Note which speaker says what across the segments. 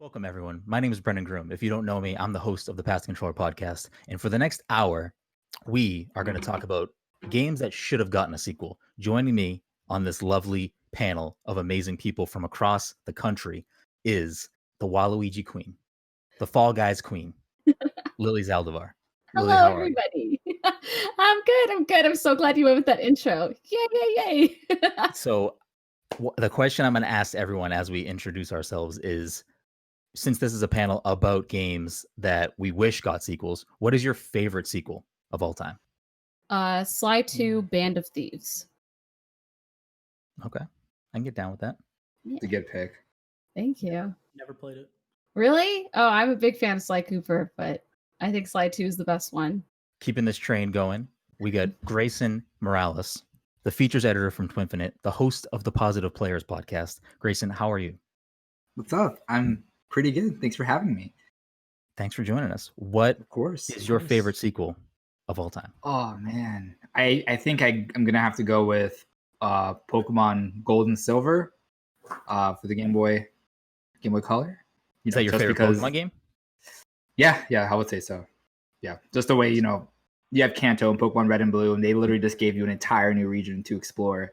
Speaker 1: Welcome, everyone. My name is Brenden Groom. If you don't know me, I'm the host of the Pass Controller podcast. And for the next hour, we are going to talk about games that should have gotten a sequel. Joining me on this lovely panel of amazing people from across the country is the Waluigi Queen, the Fall Guys Queen, Lily Zaldivar. Lily,
Speaker 2: Hello,
Speaker 1: how are you?
Speaker 2: everybody. I'm good. I'm so glad you went with that intro. Yay.
Speaker 1: So, the question I'm going to ask everyone as we introduce ourselves is, since this is a panel about games that we wish got sequels, what is your favorite sequel of all time?
Speaker 2: Sly 2 Band of Thieves.
Speaker 1: Okay. I can get down with that.
Speaker 3: It's a good pick.
Speaker 2: Thank you.
Speaker 4: Never played it.
Speaker 2: Really? Oh, I'm a big fan of Sly Cooper, but I think Sly 2 is the best one.
Speaker 1: Keeping this train going, we got Grayson Morales, the features editor from Twinfinite, the host of the Positive Players podcast. Grayson, how are you?
Speaker 3: What's up? I'm pretty good. Thanks for having me.
Speaker 1: Thanks for joining us. What
Speaker 3: Of course.
Speaker 1: is your favorite sequel of all time?
Speaker 3: Oh man, I think I'm gonna have to go with Pokemon Gold and Silver for the Game Boy Color.
Speaker 1: Is that your favorite Pokemon game?
Speaker 3: Yeah, I would say so. Yeah, just the way you have Kanto and Pokemon Red and Blue, and they literally just gave you an entire new region to explore,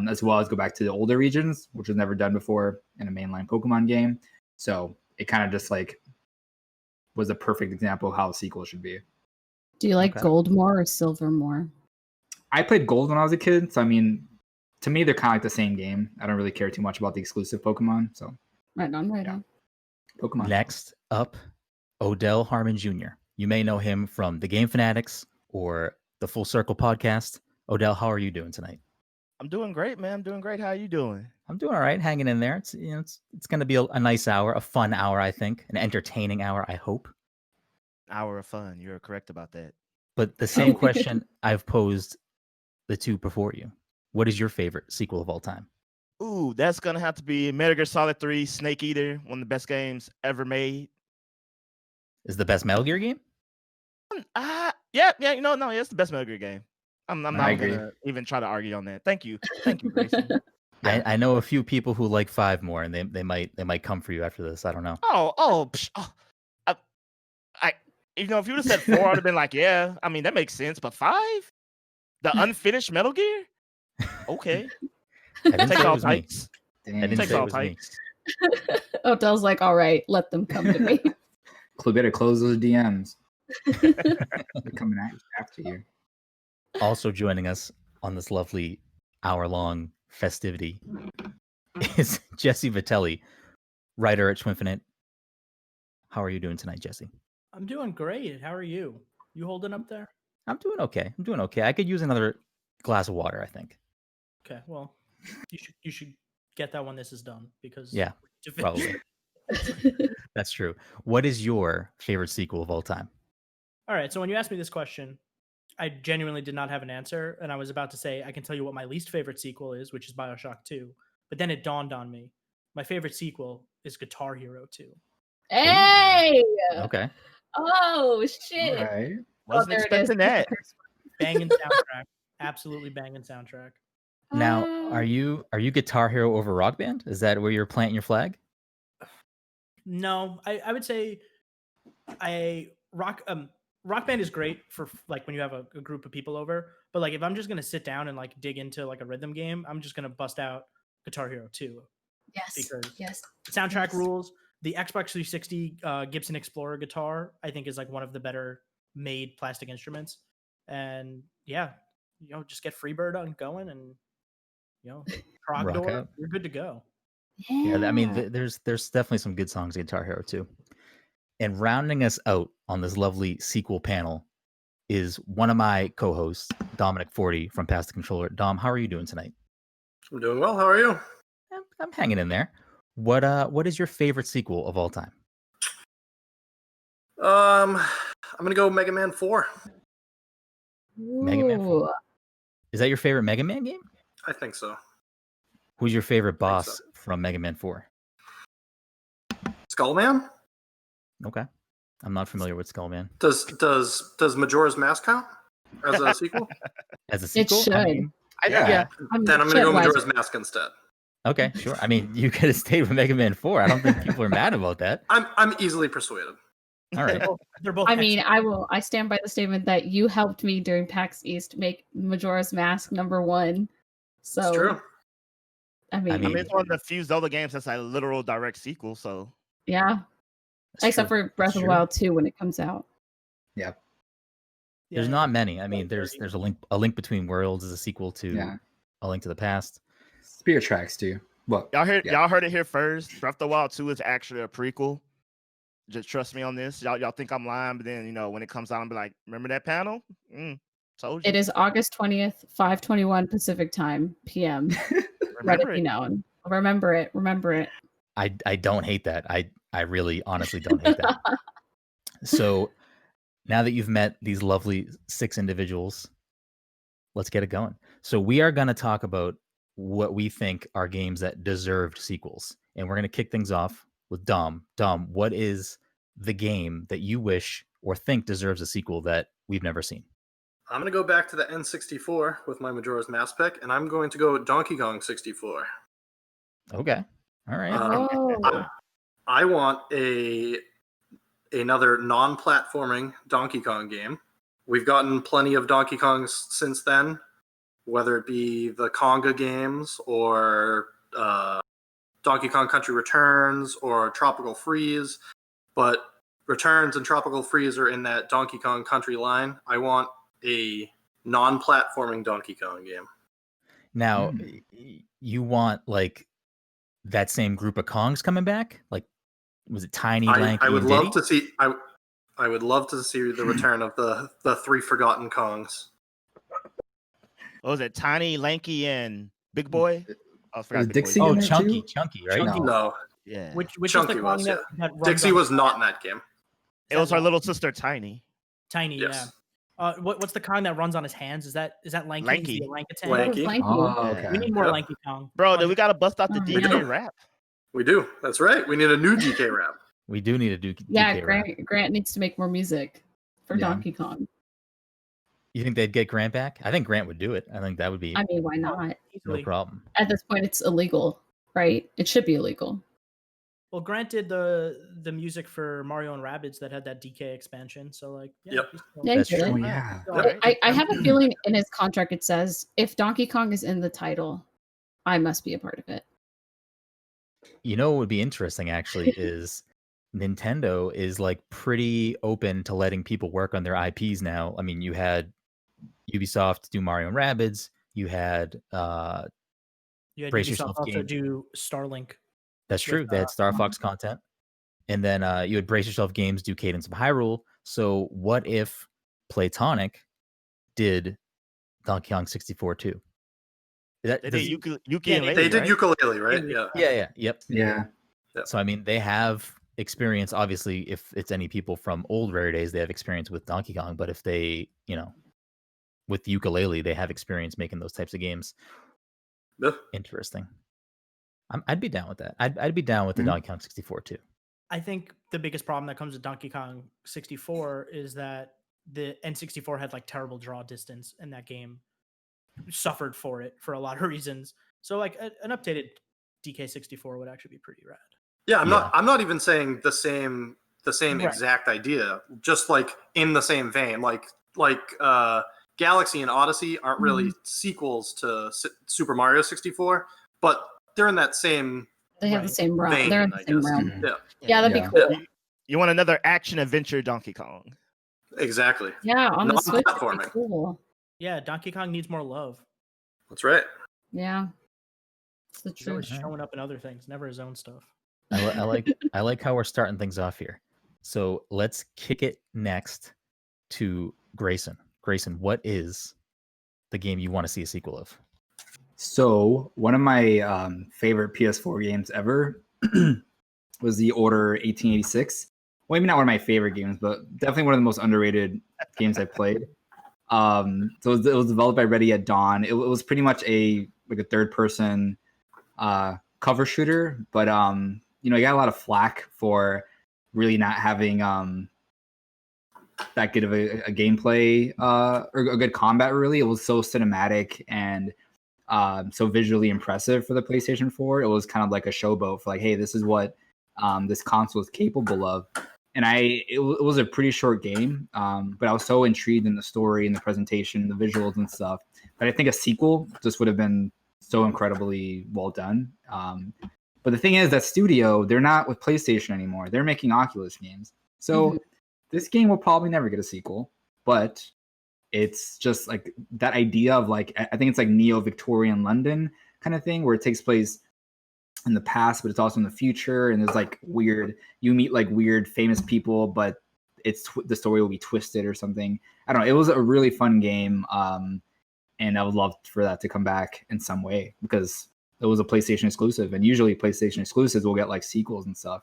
Speaker 3: as well as go back to the older regions, which was never done before in a mainline Pokemon game. So it kind of just was a perfect example of how a sequel should be.
Speaker 2: Do you like Gold more or Silver more?
Speaker 3: I played Gold when I was a kid, so I mean, to me, they're kind of like the same game. I don't really care too much about the exclusive Pokemon. So
Speaker 2: Right on.
Speaker 3: Pokemon.
Speaker 1: Next up, Odell Harmon Jr. You may know him from the Game Fanatics or the Full Circle podcast. Odell, how are you doing tonight?
Speaker 5: I'm doing great, man. I'm doing great. How are you doing?
Speaker 1: I'm doing all right, hanging in there. It's going to be a nice hour, a fun hour, I think, an entertaining hour, I hope.
Speaker 5: Hour of fun. You're correct about that.
Speaker 1: But the same question I've posed the two before you. What is your favorite sequel of all time?
Speaker 5: Ooh, that's gonna have to be Metal Gear Solid 3 Snake Eater, one of the best games ever made.
Speaker 1: Is the best Metal Gear game?
Speaker 5: Yeah, no, it's the best Metal Gear game. I'm not gonna even try to argue on that. Thank you, Grayson.
Speaker 1: I know a few people who like 5 more, and they might come for you after this. I don't know.
Speaker 5: If you would have said 4, I'd have been like, yeah, I mean that makes sense. But 5, the unfinished Metal Gear, okay. Take all types. Take all types.
Speaker 2: Odell's like, all right, let them come to me.
Speaker 3: Better close those DMs. They're coming after you.
Speaker 1: Also joining us on this lovely hour-long festivity is Jesse Vitelli, writer at Twinfinite. How are you doing tonight, Jesse?
Speaker 4: I'm doing great. How are you? You holding up there?
Speaker 1: I'm doing okay. I could use another glass of water, I think.
Speaker 4: Okay, well, you should get that when this is done because
Speaker 1: yeah, probably. That's true. What is your favorite sequel of all time?
Speaker 4: All right, so when you asked me this question, I genuinely did not have an answer, and I was about to say I can tell you what my least favorite sequel is, which is BioShock 2. But then it dawned on me. My favorite sequel is Guitar Hero 2.
Speaker 2: Hey!
Speaker 1: Okay.
Speaker 2: Oh, shit.
Speaker 3: All right.
Speaker 5: Wasn't expecting that.
Speaker 4: Banging soundtrack. Absolutely banging soundtrack.
Speaker 1: Now, are you Guitar Hero over Rock Band? Is that where you're planting your flag?
Speaker 4: No, I would say Rock Band is great for like when you have a group of people over, but like if I'm just gonna sit down and like dig into like a rhythm game, I'm just gonna bust out Guitar Hero 2.
Speaker 2: Yes.
Speaker 4: Because the soundtrack rules. The Xbox 360 Gibson Explorer guitar, I think, is like one of the better made plastic instruments. And yeah, just get Freebird on going and prog door, you're good to go.
Speaker 1: Yeah, I mean, there's definitely some good songs in Guitar Hero 2. And rounding us out on this lovely sequel panel is one of my co-hosts, Dominic Forte from Pass the Controller. Dom, how are you doing tonight?
Speaker 6: I'm doing well. How are you?
Speaker 1: I'm hanging in there. What is your favorite sequel of all time?
Speaker 6: I'm gonna go Mega Man 4.
Speaker 1: Mega Man 4. Is that your favorite Mega Man game?
Speaker 6: I think so.
Speaker 1: Who's your favorite boss from Mega Man 4?
Speaker 6: Skullman?
Speaker 1: Okay. I'm not familiar with Skullman.
Speaker 6: Does Majora's Mask count as a sequel?
Speaker 1: As a sequel?
Speaker 2: It should.
Speaker 3: Yeah.
Speaker 6: Then I'm gonna go Majora's Mask instead.
Speaker 1: Okay, sure. I mean, you could have stayed with Mega Man 4. I don't think people are mad about that.
Speaker 6: I'm easily persuaded.
Speaker 1: All right.
Speaker 4: They're both.
Speaker 2: I mean, I stand by the statement that you helped me during PAX East make Majora's Mask #1. So
Speaker 6: It's true.
Speaker 2: I mean,
Speaker 5: it's one of the few Zelda games that's a literal direct sequel. So
Speaker 2: yeah.
Speaker 1: That's
Speaker 2: Except
Speaker 1: true.
Speaker 2: for Breath
Speaker 1: That's
Speaker 2: of the
Speaker 1: true.
Speaker 2: Wild 2 when it comes out.
Speaker 1: There's not many. I mean, there's a link between worlds is a sequel to A Link to the Past.
Speaker 3: Spirit Tracks too. Well,
Speaker 5: y'all heard it here first. Breath of the Wild 2 is actually a prequel. Just trust me on this. Y'all think I'm lying, but then when it comes out, I'm be like, remember that panel? Told you.
Speaker 2: It is August 20th, 5:21 Pacific Time PM. Let it be known. Remember it. Remember it.
Speaker 1: I don't hate that. I really honestly don't hate that. So now that you've met these lovely 6 individuals, let's get it going. So we are going to talk about what we think are games that deserved sequels. And we're going to kick things off with Dom. Dom, what is the game that you wish or think deserves a sequel that we've never seen?
Speaker 6: I'm going to go back to the N64 with my Majora's Mask pick, and I'm going to go Donkey Kong 64.
Speaker 1: Okay. All right.
Speaker 6: I want another non-platforming Donkey Kong game. We've gotten plenty of Donkey Kongs since then, whether it be the Konga games or Donkey Kong Country Returns or Tropical Freeze. But Returns and Tropical Freeze are in that Donkey Kong Country line. I want a non-platforming Donkey Kong game.
Speaker 1: Now, you want like that same group of Kongs coming back? Like, was it Tiny, Lanky,
Speaker 6: I would
Speaker 1: and
Speaker 6: love
Speaker 1: Diddy?
Speaker 6: to see. I would love to see the return of the 3 forgotten Kongs.
Speaker 5: What was it? Tiny, Lanky, and Big Boy? I forgot.
Speaker 3: Dixie?
Speaker 1: Oh,
Speaker 3: in there
Speaker 1: Chunky,
Speaker 3: too?
Speaker 1: Chunky, right?
Speaker 6: No,
Speaker 5: Yeah.
Speaker 4: Which
Speaker 6: Chunky
Speaker 4: is the Kong
Speaker 6: was,
Speaker 4: that runs
Speaker 6: Dixie
Speaker 4: on-
Speaker 6: was not in that game.
Speaker 5: It was our little sister, Tiny.
Speaker 4: Tiny.
Speaker 6: Yes.
Speaker 4: Yeah. What's the Kong that runs on his hands? Is that Lanky?
Speaker 5: Lanky.
Speaker 4: Is he a orangutan?
Speaker 6: Lanky.
Speaker 3: Oh, okay.
Speaker 4: We need more
Speaker 6: Yep.
Speaker 4: Lanky Kong.
Speaker 5: Bro, then we got to bust out the
Speaker 2: Oh,
Speaker 5: DK
Speaker 2: man.
Speaker 5: rap.
Speaker 6: We do. That's right. We need a new DK rap.
Speaker 1: We do need to do
Speaker 2: Yeah,
Speaker 1: DK rap.
Speaker 2: Grant needs to make more music for
Speaker 3: Yeah.
Speaker 2: Donkey Kong.
Speaker 1: You think they'd get Grant back? I think Grant would do it. I think that would be
Speaker 2: I mean, why not?
Speaker 1: no
Speaker 4: Easily.
Speaker 1: problem.
Speaker 2: At this point, it's illegal, right? It should be illegal.
Speaker 4: Well, Grant did the music for Mario and Rabbids that had that DK expansion. So like, yeah.
Speaker 6: Yep.
Speaker 4: he's still-
Speaker 2: Yeah,
Speaker 1: That's
Speaker 2: he did.
Speaker 3: Oh
Speaker 2: it.
Speaker 3: yeah.
Speaker 4: All right.
Speaker 2: I have a feeling in his contract it says if Donkey Kong is in the title, I must be a part of it.
Speaker 1: You know what would be interesting actually is Nintendo is like pretty open to letting people work on their IPs now. I mean, you had Ubisoft do Mario and Rabbids. You had
Speaker 4: You had
Speaker 1: Brace
Speaker 4: Ubisoft
Speaker 1: yourself
Speaker 4: also
Speaker 1: game.
Speaker 4: do Starlink.
Speaker 1: That's true. They had Star Fox content. And then you had Brace Yourself Games do Cadence of Hyrule. So what if Playtonic did Donkey Kong 64 too?
Speaker 5: They did ukulele,
Speaker 6: They did
Speaker 5: right?
Speaker 6: ukulele, right? Yeah.
Speaker 1: Yep.
Speaker 3: Yeah.
Speaker 1: So I mean, they have experience. Obviously, if it's any people from old Rare days, they have experience with Donkey Kong. But if they, with ukulele, they have experience making those types of games.
Speaker 6: Yeah.
Speaker 1: Interesting. I'd be down with that. I'd be down with the Donkey Kong 64 too.
Speaker 4: I think the biggest problem that comes with Donkey Kong 64 is that the N64 had like terrible draw distance, and that game suffered for it for a lot of reasons. So like an updated DK64 would actually be pretty rad.
Speaker 6: Yeah, I'm not even saying the same
Speaker 4: Right.
Speaker 6: exact idea. Just like in the same vein, like Galaxy and Odyssey aren't really sequels to Super Mario 64, but they're in that same.
Speaker 2: They have the same realm.
Speaker 6: Vein,
Speaker 2: They're in the
Speaker 6: I
Speaker 2: same
Speaker 6: guess.
Speaker 2: realm.
Speaker 3: Mhm.
Speaker 6: Yeah,
Speaker 2: Yeah, that'd
Speaker 3: Yeah.
Speaker 2: be cool.
Speaker 5: You want another action adventure Donkey Kong?
Speaker 6: exactly.
Speaker 2: Yeah, on the Switch, that'd be
Speaker 6: Non-platforming.
Speaker 2: cool.
Speaker 4: Yeah, Donkey Kong needs more love.
Speaker 6: That's right.
Speaker 2: Yeah, it's the
Speaker 4: He's always
Speaker 2: truth.
Speaker 4: showing up in other things, never his own stuff.
Speaker 1: I like how we're starting things off here. So let's kick it next to Grayson. Grayson, what is the game you want to see a sequel of?
Speaker 3: So one of my favorite PS4 games ever was the Order 1886. Well, maybe not one of my favorite games, but definitely one of the most underrated games I played. So it was developed by Ready at Dawn. It was pretty much a third-person cover shooter, but you got a lot of flack for really not having that good of a gameplay or a good combat. Really, it was so cinematic, and so visually impressive for the PlayStation 4. It was kind of like a showboat for like, hey, this is what this console is capable of. And it was a pretty short game, but I was so intrigued in the story and the presentation, the visuals and stuff. But I think a sequel just would have been so incredibly well done. But the thing is that studio, they're not with PlayStation anymore. They're making Oculus games. So this game will probably never get a sequel. But it's just like that idea of like, I think it's like neo-Victorian London kind of thing where it takes place in the past, but it's also in the future. And there's like you meet like weird famous people, but the story will be twisted or something. I don't know. It was a really fun game. And I would love for that to come back in some way because it was a PlayStation exclusive. And usually PlayStation exclusives will get like sequels and stuff.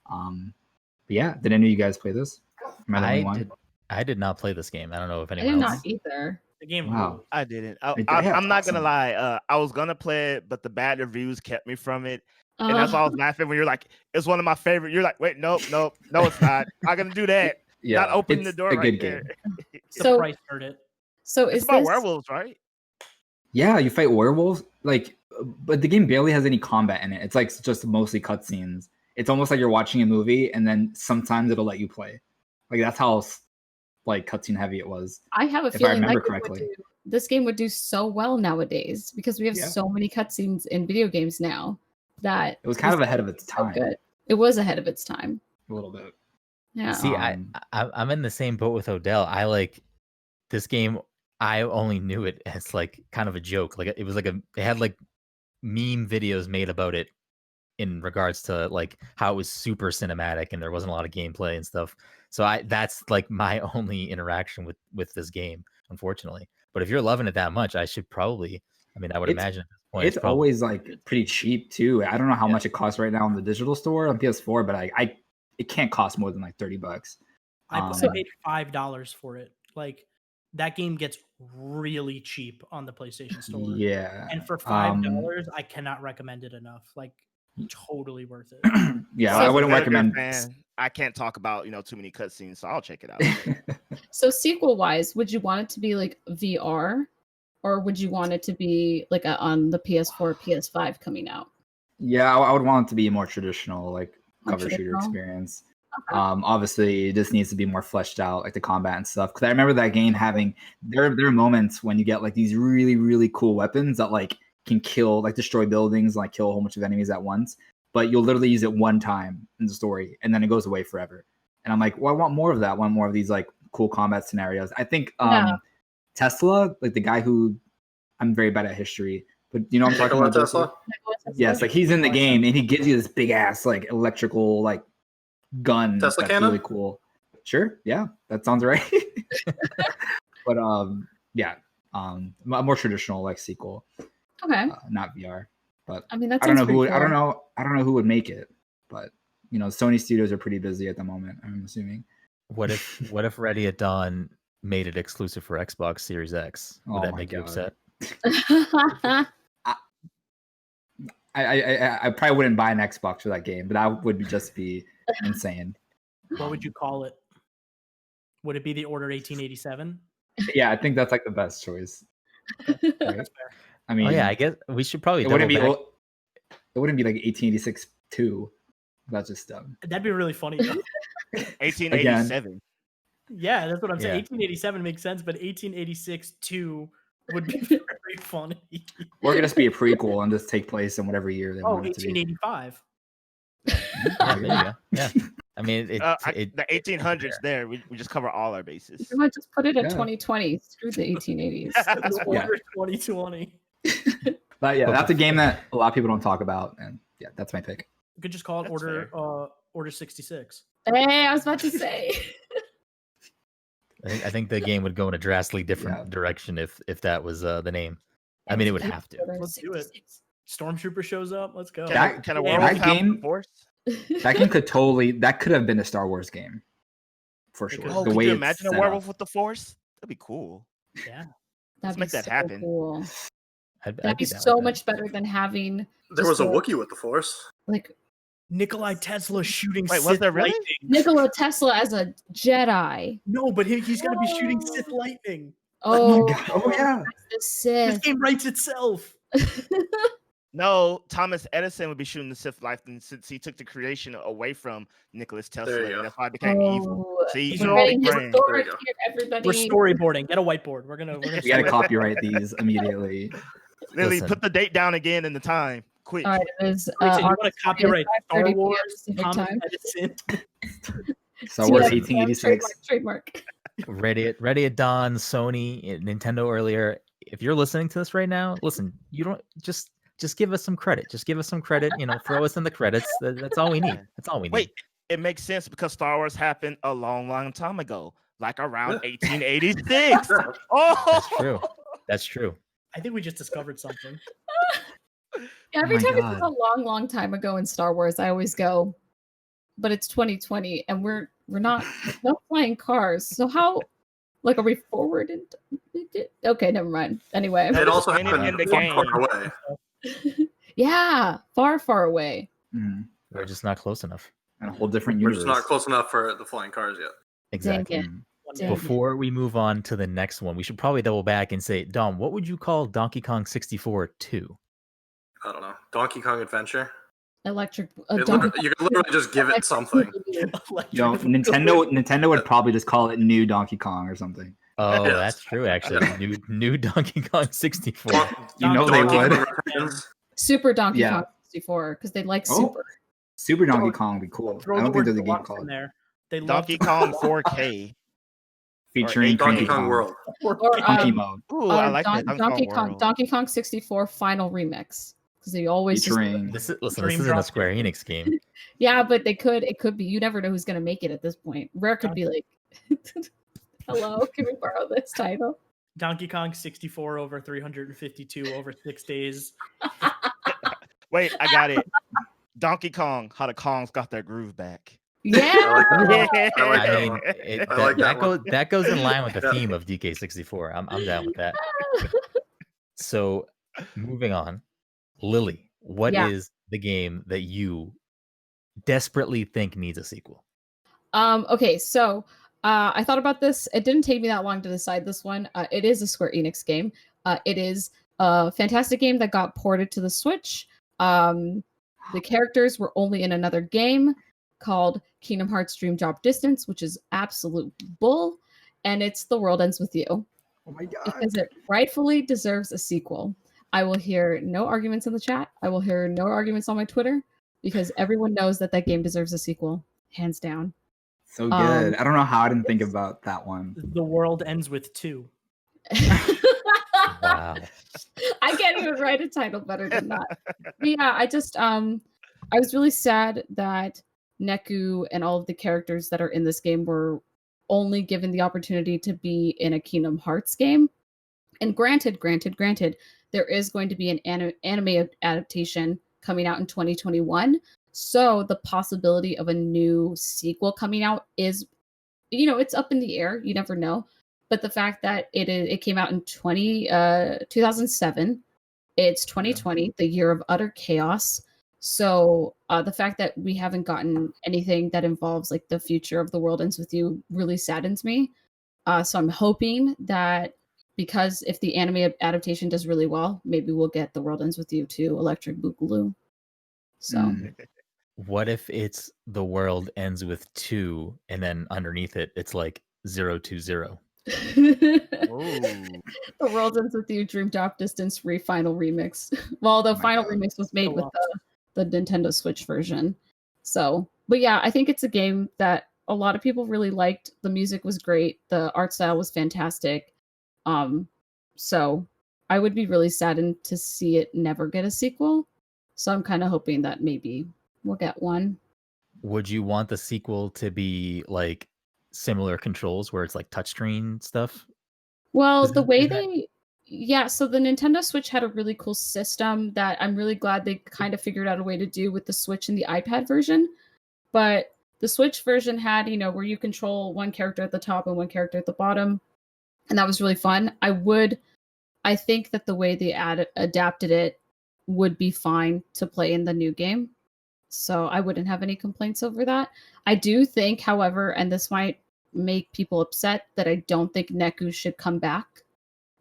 Speaker 3: But yeah, did any of you guys play this? Am I the only one?
Speaker 1: I did not play this game. I don't know if
Speaker 2: I
Speaker 1: anyone
Speaker 2: did
Speaker 1: else.
Speaker 2: not either.
Speaker 4: The game.
Speaker 3: Wow.
Speaker 5: I didn't.
Speaker 3: Yeah,
Speaker 5: I'm not
Speaker 3: awesome.
Speaker 5: gonna lie. I was gonna play it, but the bad reviews kept me from it. And that's why I was laughing when you're like, it's one of my favorite. You're like, wait, nope, no, it's not. I'm gonna do that.
Speaker 3: Yeah,
Speaker 5: not opening the
Speaker 3: it's
Speaker 5: door
Speaker 3: a
Speaker 5: right
Speaker 3: good
Speaker 5: there.
Speaker 3: game.
Speaker 2: So-
Speaker 4: The price hurt it.
Speaker 2: So
Speaker 5: It's
Speaker 2: is
Speaker 5: about
Speaker 2: this
Speaker 5: werewolves, right?
Speaker 3: Yeah, you fight werewolves, like, but the game barely has any combat in it. It's like just mostly cutscenes. It's almost like you're watching a movie, and then sometimes it'll let you play. Like that's how like cutscene heavy it was.
Speaker 2: I have a
Speaker 3: if I
Speaker 2: feeling
Speaker 3: remember
Speaker 2: that
Speaker 3: correctly.
Speaker 2: this game would do so well nowadays because we have
Speaker 3: Yeah.
Speaker 2: so many cutscenes in video games now that
Speaker 3: It was kind of
Speaker 2: this
Speaker 3: ahead
Speaker 2: game
Speaker 3: of its
Speaker 2: is so
Speaker 3: time,
Speaker 2: good. It was ahead of its time.
Speaker 3: a little bit.
Speaker 2: Yeah.
Speaker 1: See, I'm in the same boat with Odell. I like this game. I only knew it as like kind of a joke. Like it was like they had like meme videos made about it in regards to like how it was super cinematic and there wasn't a lot of gameplay and stuff. So that's like my only interaction with this game, unfortunately. But if you're loving it that much, I should probably. I mean, I would imagine at this point
Speaker 3: It's
Speaker 1: probably
Speaker 3: always like pretty cheap too. I don't know how
Speaker 1: Yeah.
Speaker 3: much it costs right now on the digital store on PS4, but it can't cost more than like $30.
Speaker 4: I
Speaker 3: Um,
Speaker 4: paid $5 for it. Like that game gets really cheap on the PlayStation Store.
Speaker 3: Yeah,
Speaker 4: And for $5, I cannot recommend it enough. Like totally worth it.
Speaker 3: yeah,
Speaker 5: So
Speaker 3: I
Speaker 5: as a
Speaker 3: wouldn't
Speaker 5: Metal Gear
Speaker 3: recommend.
Speaker 5: fan, I can't talk about too many cutscenes, so I'll check it out.
Speaker 2: So sequel wise, would you want it to be like VR or would you want it to be like on the PS4, PS5 coming out?
Speaker 3: Yeah, I would want it to be a more traditional, like
Speaker 2: More
Speaker 3: cover shooter
Speaker 2: traditional?
Speaker 3: experience.
Speaker 2: Okay.
Speaker 3: Obviously, this needs to be more fleshed out, like the combat and stuff. Because I remember that game having there are moments when you get like these really really cool weapons that like can kill, like destroy buildings, like kill a whole bunch of enemies at once. But you'll literally use it one time in the story, and then it goes away forever. And I'm like, well, I want more of that. I want more of these like cool combat scenarios. I think
Speaker 2: Yeah.
Speaker 3: Tesla, like the guy who I'm very bad at history, but you know what I'm talking
Speaker 6: Nikola
Speaker 3: about.
Speaker 6: Tesla.
Speaker 3: Yes, like he's in the game and he gives you this big ass like electrical like gun.
Speaker 6: Tesla
Speaker 3: that's
Speaker 6: cannon?
Speaker 3: really cool. Sure, yeah, that sounds right. But yeah, a more traditional like sequel,
Speaker 2: Okay.
Speaker 3: not VR. But
Speaker 2: I mean, that
Speaker 3: I don't
Speaker 2: sounds
Speaker 3: know who
Speaker 2: pretty
Speaker 3: I don't
Speaker 2: cool.
Speaker 3: know who would make it, but Sony Studios are pretty busy at the moment, I'm assuming.
Speaker 1: What if Ready at Dawn made it exclusive for Xbox Series X? Would
Speaker 3: Oh
Speaker 1: that
Speaker 3: my
Speaker 1: make you
Speaker 3: God.
Speaker 1: upset?
Speaker 3: I probably wouldn't buy an Xbox for that game, but that would just be insane.
Speaker 4: What would you call it? Would it be the Order 1887?
Speaker 3: Yeah, I think that's like the best choice. Right?
Speaker 4: That's fair.
Speaker 3: I mean,
Speaker 1: Oh yeah, I guess we should probably.
Speaker 3: it wouldn't be
Speaker 1: double back.
Speaker 3: it wouldn't be like 1886 2. That's just dumb.
Speaker 4: That'd be really funny. though.
Speaker 5: 1887.
Speaker 4: Yeah, that's what I'm saying.
Speaker 1: Yeah.
Speaker 4: 1887 makes sense, but 1886 2 would be very funny.
Speaker 3: Or it could just be a prequel and just take place in whatever year they
Speaker 4: Oh,
Speaker 3: want it to be.
Speaker 4: 1885.
Speaker 1: Yeah, there you go. Yeah, I mean
Speaker 5: The 1800s. There, we just cover all our bases.
Speaker 2: You might just put it at
Speaker 3: Yeah.
Speaker 2: 2020. Screw the 1880s.
Speaker 4: It's
Speaker 3: Yeah.
Speaker 4: Order 2020.
Speaker 3: But yeah, that's a game that a lot of people don't talk about, and yeah, that's my pick.
Speaker 4: You could just call it
Speaker 5: That's
Speaker 4: Order 66.
Speaker 2: Hey, I was about to say.
Speaker 1: I think the game would go in a drastically different
Speaker 3: Yeah.
Speaker 1: direction if that was the name. I mean, it would have to.
Speaker 4: Let's do it. Stormtrooper shows up. Let's go.
Speaker 5: Can a
Speaker 4: Yeah,
Speaker 5: werewolf
Speaker 3: that
Speaker 5: have
Speaker 3: game-
Speaker 5: the force?
Speaker 3: That game could have been a Star Wars game, for sure.
Speaker 4: could.
Speaker 5: Oh,
Speaker 3: the
Speaker 5: could
Speaker 3: way
Speaker 5: you
Speaker 3: it's
Speaker 5: imagine a
Speaker 3: set
Speaker 5: werewolf
Speaker 3: up.
Speaker 5: with the force? That'd be cool.
Speaker 4: Yeah.
Speaker 2: That'd
Speaker 5: make
Speaker 2: be
Speaker 5: that
Speaker 2: so
Speaker 5: happen.
Speaker 2: cool.
Speaker 1: I'd
Speaker 2: That'd be
Speaker 1: down with
Speaker 2: so
Speaker 1: that.
Speaker 2: much better than having
Speaker 6: There was a
Speaker 2: Just
Speaker 6: Wookiee with the Force.
Speaker 2: like
Speaker 4: Nikolai Tesla shooting
Speaker 5: Wait, was
Speaker 4: Sith
Speaker 5: there really?
Speaker 4: lightning.
Speaker 2: Nikola Tesla as a Jedi.
Speaker 4: No, but he's going to be shooting Sith lightning.
Speaker 2: Oh,
Speaker 3: God. Oh yeah.
Speaker 2: the
Speaker 4: This
Speaker 2: Sith.
Speaker 4: game writes itself.
Speaker 5: No, Thomas Edison would be shooting the Sith light since he took the creation away from Nicholas Tesla.
Speaker 6: There you go.
Speaker 5: And that's why it became evil. See,
Speaker 4: These
Speaker 5: he's
Speaker 4: are
Speaker 5: a
Speaker 4: all
Speaker 5: big
Speaker 2: Getting
Speaker 5: brain.
Speaker 2: historic
Speaker 6: There you
Speaker 2: here, everybody.
Speaker 4: We're storyboarding. Get a whiteboard. We're gonna
Speaker 3: We gotta copyright these immediately.
Speaker 5: Lily,
Speaker 1: Listen.
Speaker 5: put the date down again and the time. Quick.
Speaker 2: All right, it is.
Speaker 4: Wait, so you want to
Speaker 2: August
Speaker 4: copyright
Speaker 2: 20th,
Speaker 4: Star
Speaker 2: 5:30 p.m.
Speaker 4: Wars?
Speaker 2: Pacific
Speaker 4: Thomas
Speaker 2: time.
Speaker 4: Edison?
Speaker 3: Star Wars
Speaker 2: Yeah,
Speaker 3: 1886.
Speaker 2: Trademark.
Speaker 1: Ready at Dawn, Sony, Nintendo earlier. If you're listening to this right now, listen, you don't just give us some credit. Just give us some credit, throw us in the credits. That's all we need. That's all we need.
Speaker 5: Wait, it makes sense because Star Wars happened a long time ago, like around 1886. Oh,
Speaker 1: That's true. That's true.
Speaker 4: I think we just discovered something.
Speaker 2: Yeah, every
Speaker 3: Oh my
Speaker 2: time it's
Speaker 3: God.
Speaker 2: a long time ago in Star Wars, I always go, but it's 2020 and we're not flying cars. So how are we forward? Okay, never mind. Anyway.
Speaker 6: It also
Speaker 5: Ain't it
Speaker 6: happened
Speaker 5: in the
Speaker 6: far
Speaker 5: game?
Speaker 6: away.
Speaker 2: Yeah, far away.
Speaker 3: Mhm.
Speaker 1: We're just not close enough.
Speaker 3: And a whole different
Speaker 6: We're
Speaker 3: universe.
Speaker 6: just not close enough for the flying cars yet.
Speaker 1: Exactly.
Speaker 2: Dang it.
Speaker 3: Mhm.
Speaker 2: Dang it.
Speaker 1: Before we move on to the next one, we should probably double back and say, Dom, what would you call Donkey Kong 64 2?
Speaker 6: I don't know. Donkey Kong Adventure.
Speaker 2: Electric.
Speaker 6: You could literally just give it something.
Speaker 3: Nintendo would probably just call it New Donkey Kong or something.
Speaker 1: Oh,
Speaker 6: Yes.
Speaker 1: that's true, actually. New Donkey Kong 64.
Speaker 3: You know they
Speaker 6: Donkey
Speaker 3: would.
Speaker 6: Kong Returns.
Speaker 2: Super Donkey
Speaker 3: Yeah.
Speaker 2: Kong 64 because they like
Speaker 3: Oh.
Speaker 2: super.
Speaker 3: Super Donkey Kong would be cool.
Speaker 4: Throw
Speaker 3: I
Speaker 4: the
Speaker 3: don't think
Speaker 4: word
Speaker 3: there's a game
Speaker 4: deluxe
Speaker 3: called
Speaker 4: in there. They love
Speaker 5: Donkey
Speaker 4: to-
Speaker 5: Kong 4K.
Speaker 3: featuring
Speaker 6: Donkey
Speaker 3: Cranky
Speaker 6: Kong World.
Speaker 2: Or
Speaker 3: Funky mode.
Speaker 5: Ooh, I like that.
Speaker 2: Donkey Kong 64 final remix because they always just,
Speaker 3: Featuring
Speaker 1: This isn't
Speaker 4: Dream
Speaker 1: a
Speaker 4: Drop.
Speaker 1: Square Enix game.
Speaker 2: yeah, but it could be. You never know who's gonna make it at this point. Rare could be like, hello, can we borrow this title?
Speaker 4: Donkey Kong 64 over 352 over 6 days.
Speaker 5: Wait, I got it. Donkey Kong, how the Kongs got their groove back.
Speaker 2: Yeah.
Speaker 6: I like that. I like
Speaker 1: I
Speaker 6: that
Speaker 1: mean,
Speaker 6: one.
Speaker 1: that,
Speaker 6: like that
Speaker 1: goes
Speaker 6: one.
Speaker 1: that goes in line with the
Speaker 6: Yeah.
Speaker 1: theme of DK64. I'm down with that. So, moving on, Lily, what is
Speaker 2: Yeah.
Speaker 1: the game that you desperately think needs a sequel?
Speaker 2: Okay, so I thought about this. It didn't take me that long to decide this one. It is a Square Enix game. It is a fantastic game that got ported to the Switch. The characters were only in another game called Kingdom Hearts Dream Drop Distance, which is absolute bull. And it's The World Ends With You.
Speaker 3: Oh my god.
Speaker 2: Because it rightfully deserves a sequel. I will hear no arguments in the chat. I will hear no arguments on my Twitter because everyone knows that game deserves a sequel, hands down.
Speaker 3: So good. I don't know how I didn't think about that one.
Speaker 4: The world ends with 2.
Speaker 1: Wow.
Speaker 2: I can't even write a title better than that. But yeah, I just I was really sad that Neku and all of the characters that are in this game were only given the opportunity to be in a Kingdom Hearts game. And granted, there is going to be an anime adaptation coming out in 2021. So the possibility of a new sequel coming out is, it's up in the air. You never know. But the fact that it came out in 2007, it's 2020, the year of utter chaos. So the fact that we haven't gotten anything that involves like the future of The World Ends With You really saddens me. So I'm hoping that because if the anime adaptation does really well, maybe we'll get The World Ends With You to Electric Boogaloo. So
Speaker 1: What if it's The World Ends With 2 and then underneath it, it's like 020?
Speaker 2: The World Ends With You Dream Drop Distance Final Remix. Well, the final remix was made with the Nintendo Switch version. So, but yeah, I think it's a game that a lot of people really liked. The music was great. The art style was fantastic. So I would be really saddened to see it never get a sequel. So I'm kind of hoping that maybe we'll get one.
Speaker 1: Would you want the sequel to be like similar controls where it's like touchscreen stuff?
Speaker 2: Well,
Speaker 1: Is
Speaker 2: the
Speaker 1: that-
Speaker 2: way
Speaker 1: is that-
Speaker 2: so the Nintendo Switch had a really cool system that I'm really glad they kind of figured out a way to do with the Switch and the iPad version. But the Switch version had, where you control one character at the top and one character at the bottom. And that was really fun. I think that the way they adapted it would be fine to play in the new game. So I wouldn't have any complaints over that. I do think, however, and this might make people upset, that I don't think Neku should come back.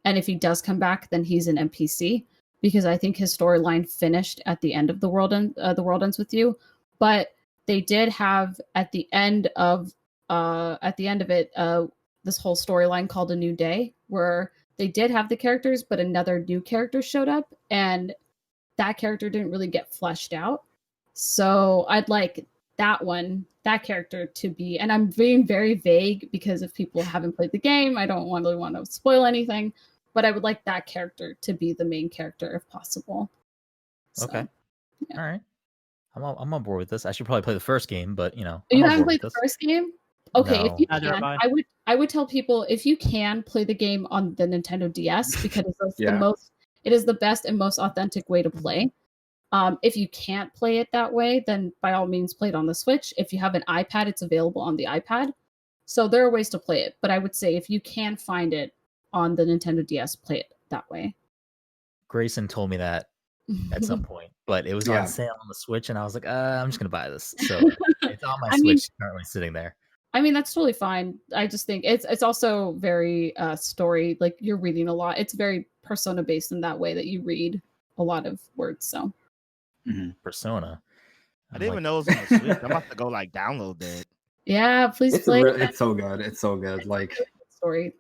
Speaker 2: And if he does come back, then he's an NPC. because I think his storyline finished at the end of The World Ends With You. But they did have at the end of it this whole storyline called A New Day, where they did have the characters, but another new character showed up, and that character didn't really get fleshed out. So I'd like that character to be, and I'm being very vague because if people haven't played the game, I don't really want to spoil anything, but I would like that character to be the main character if possible. So,
Speaker 1: Okay.
Speaker 2: yeah.
Speaker 1: All right. I'm on board with this. I should probably play the first game, but you know.
Speaker 2: You haven't played the first game? Okay,
Speaker 1: No.
Speaker 2: if you can, I would tell people if you can play the game on the Nintendo DS because it is the best and most authentic way to play. If you can't play it that way, then by all means play it on the Switch. If you have an iPad, it's available on the iPad. So there are ways to play it, but I would say if you can find it on the Nintendo DS, play it that way.
Speaker 1: Grayson told me that at some point, but it was on sale on the Switch, and I was like, I'm just gonna buy this. So it's on my Switch currently sitting there.
Speaker 2: I mean, that's totally fine. I just think it's also very story, like you're reading a lot. It's very Persona based in that way that you read a lot of words. So
Speaker 1: Persona.
Speaker 5: I didn't even know it was on the Switch. I'm about to go like download that.
Speaker 2: Yeah, please play.
Speaker 3: It's so good. It's so good. Like
Speaker 2: story.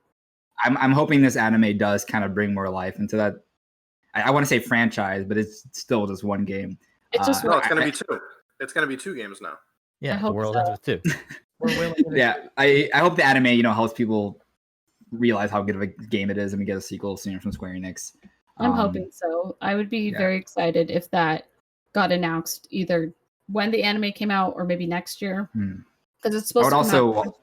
Speaker 3: I'm hoping this anime does kind of bring more life into that. I want to say franchise, but it's still just one game.
Speaker 2: It's just
Speaker 6: no, it's going to be two. It's going to be 2 games now.
Speaker 1: Yeah, The World Ends With 2.
Speaker 3: Yeah, I hope the anime, helps people realize how good of a game it is and we get a sequel soon from Square Enix.
Speaker 2: I'm hoping so. I would be very excited if that got announced either when the anime came out or maybe next year. Because it's supposed to come out.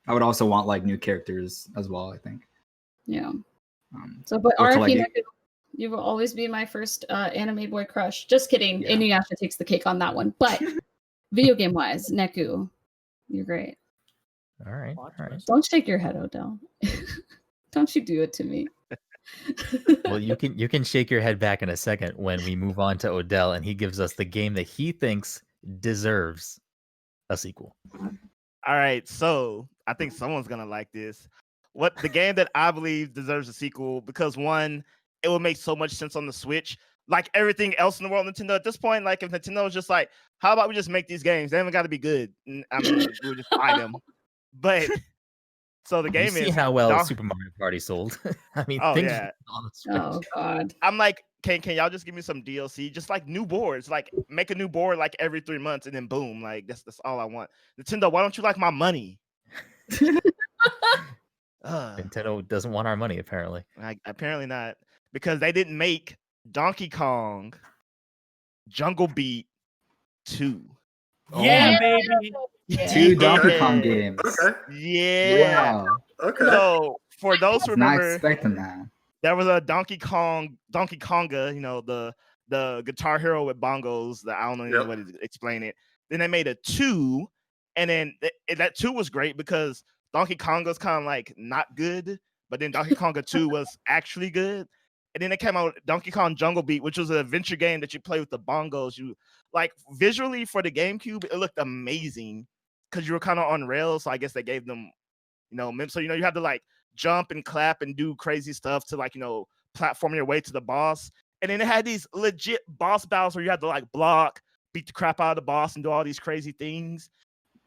Speaker 3: I would also want like new characters as well, I think.
Speaker 2: Yeah. But RFP, you will always be my first anime boy crush. Just kidding. Yeah. Inuyasha takes the cake on that one. But video game wise, Neku, you're great.
Speaker 1: All right.
Speaker 2: Don't shake your head, Odell. Don't you do it to me.
Speaker 1: Well, you can shake your head back in a second when we move on to Odell and he gives us the game that he thinks deserves a sequel.
Speaker 5: All right, so I think someone's gonna like this. What the game that I believe deserves a sequel, because one, it would make so much sense on the Switch. Like everything else in the world, Nintendo at this point, like if Nintendo was just like, how about we just make these games? They haven't got to be good. I mean, we'll just buy them. But so the game
Speaker 1: you see
Speaker 5: is
Speaker 1: how well Super Mario Party sold. I mean,
Speaker 5: on
Speaker 1: the Switch.
Speaker 2: Oh God.
Speaker 5: I'm like, can y'all just give me some DLC? Just like new boards, like make a new board like every 3 months, and then boom, like that's all I want. Nintendo, why don't you like my money?
Speaker 1: Nintendo doesn't want our money, apparently.
Speaker 5: Apparently not, because they didn't make Donkey Kong Jungle Beat 2.
Speaker 4: Yeah, baby.
Speaker 3: 2 Donkey Kong games.
Speaker 6: Okay.
Speaker 5: Yeah.
Speaker 3: Wow.
Speaker 6: Okay.
Speaker 5: So for those who remember,
Speaker 3: not expecting that.
Speaker 5: There was a Donkey Konga, the Guitar Hero with bongos. I don't know what to explain it. Then they made a 2, and then that 2 was great because Donkey Konga's kind of like not good, but then Donkey Konga 2 was actually good. And then it came out Donkey Kong Jungle Beat, which was an adventure game that you play with the bongos. You like visually for the GameCube, it looked amazing because you were kind of on rails. So I guess they gave them, so you had to like jump and clap and do crazy stuff to like platform your way to the boss. And then it had these legit boss battles where you had to like block, beat the crap out of the boss, and do all these crazy things.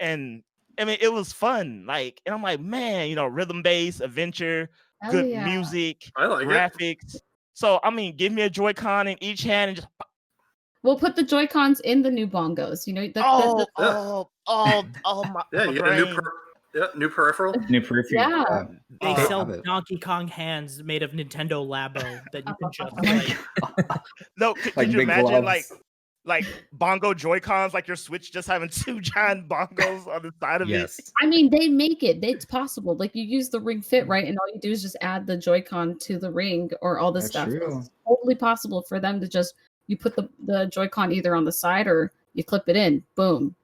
Speaker 5: And I mean, it was fun. Like, and I'm like, man, rhythm based adventure, good music,
Speaker 6: I like
Speaker 5: graphics. So I mean, give me a Joy-Con in each hand and just.
Speaker 2: We'll put the Joy-Cons in the new bongos.
Speaker 5: My.
Speaker 6: Yeah, you get a new peripheral.
Speaker 3: New peripheral.
Speaker 2: Yeah.
Speaker 4: They sell Donkey Kong hands made of Nintendo Labo that you can just
Speaker 5: No, could you imagine like bongo Joy-Cons, like your Switch just having 2 giant bongos on the side of it?
Speaker 2: I mean, they make it. It's possible. Like you use the Ring Fit, right? And all you do is just add the Joy-Con to the ring or all this stuff.
Speaker 3: True.
Speaker 2: It's totally possible for them to just, you put the Joy-Con either on the side or you clip it in. Boom.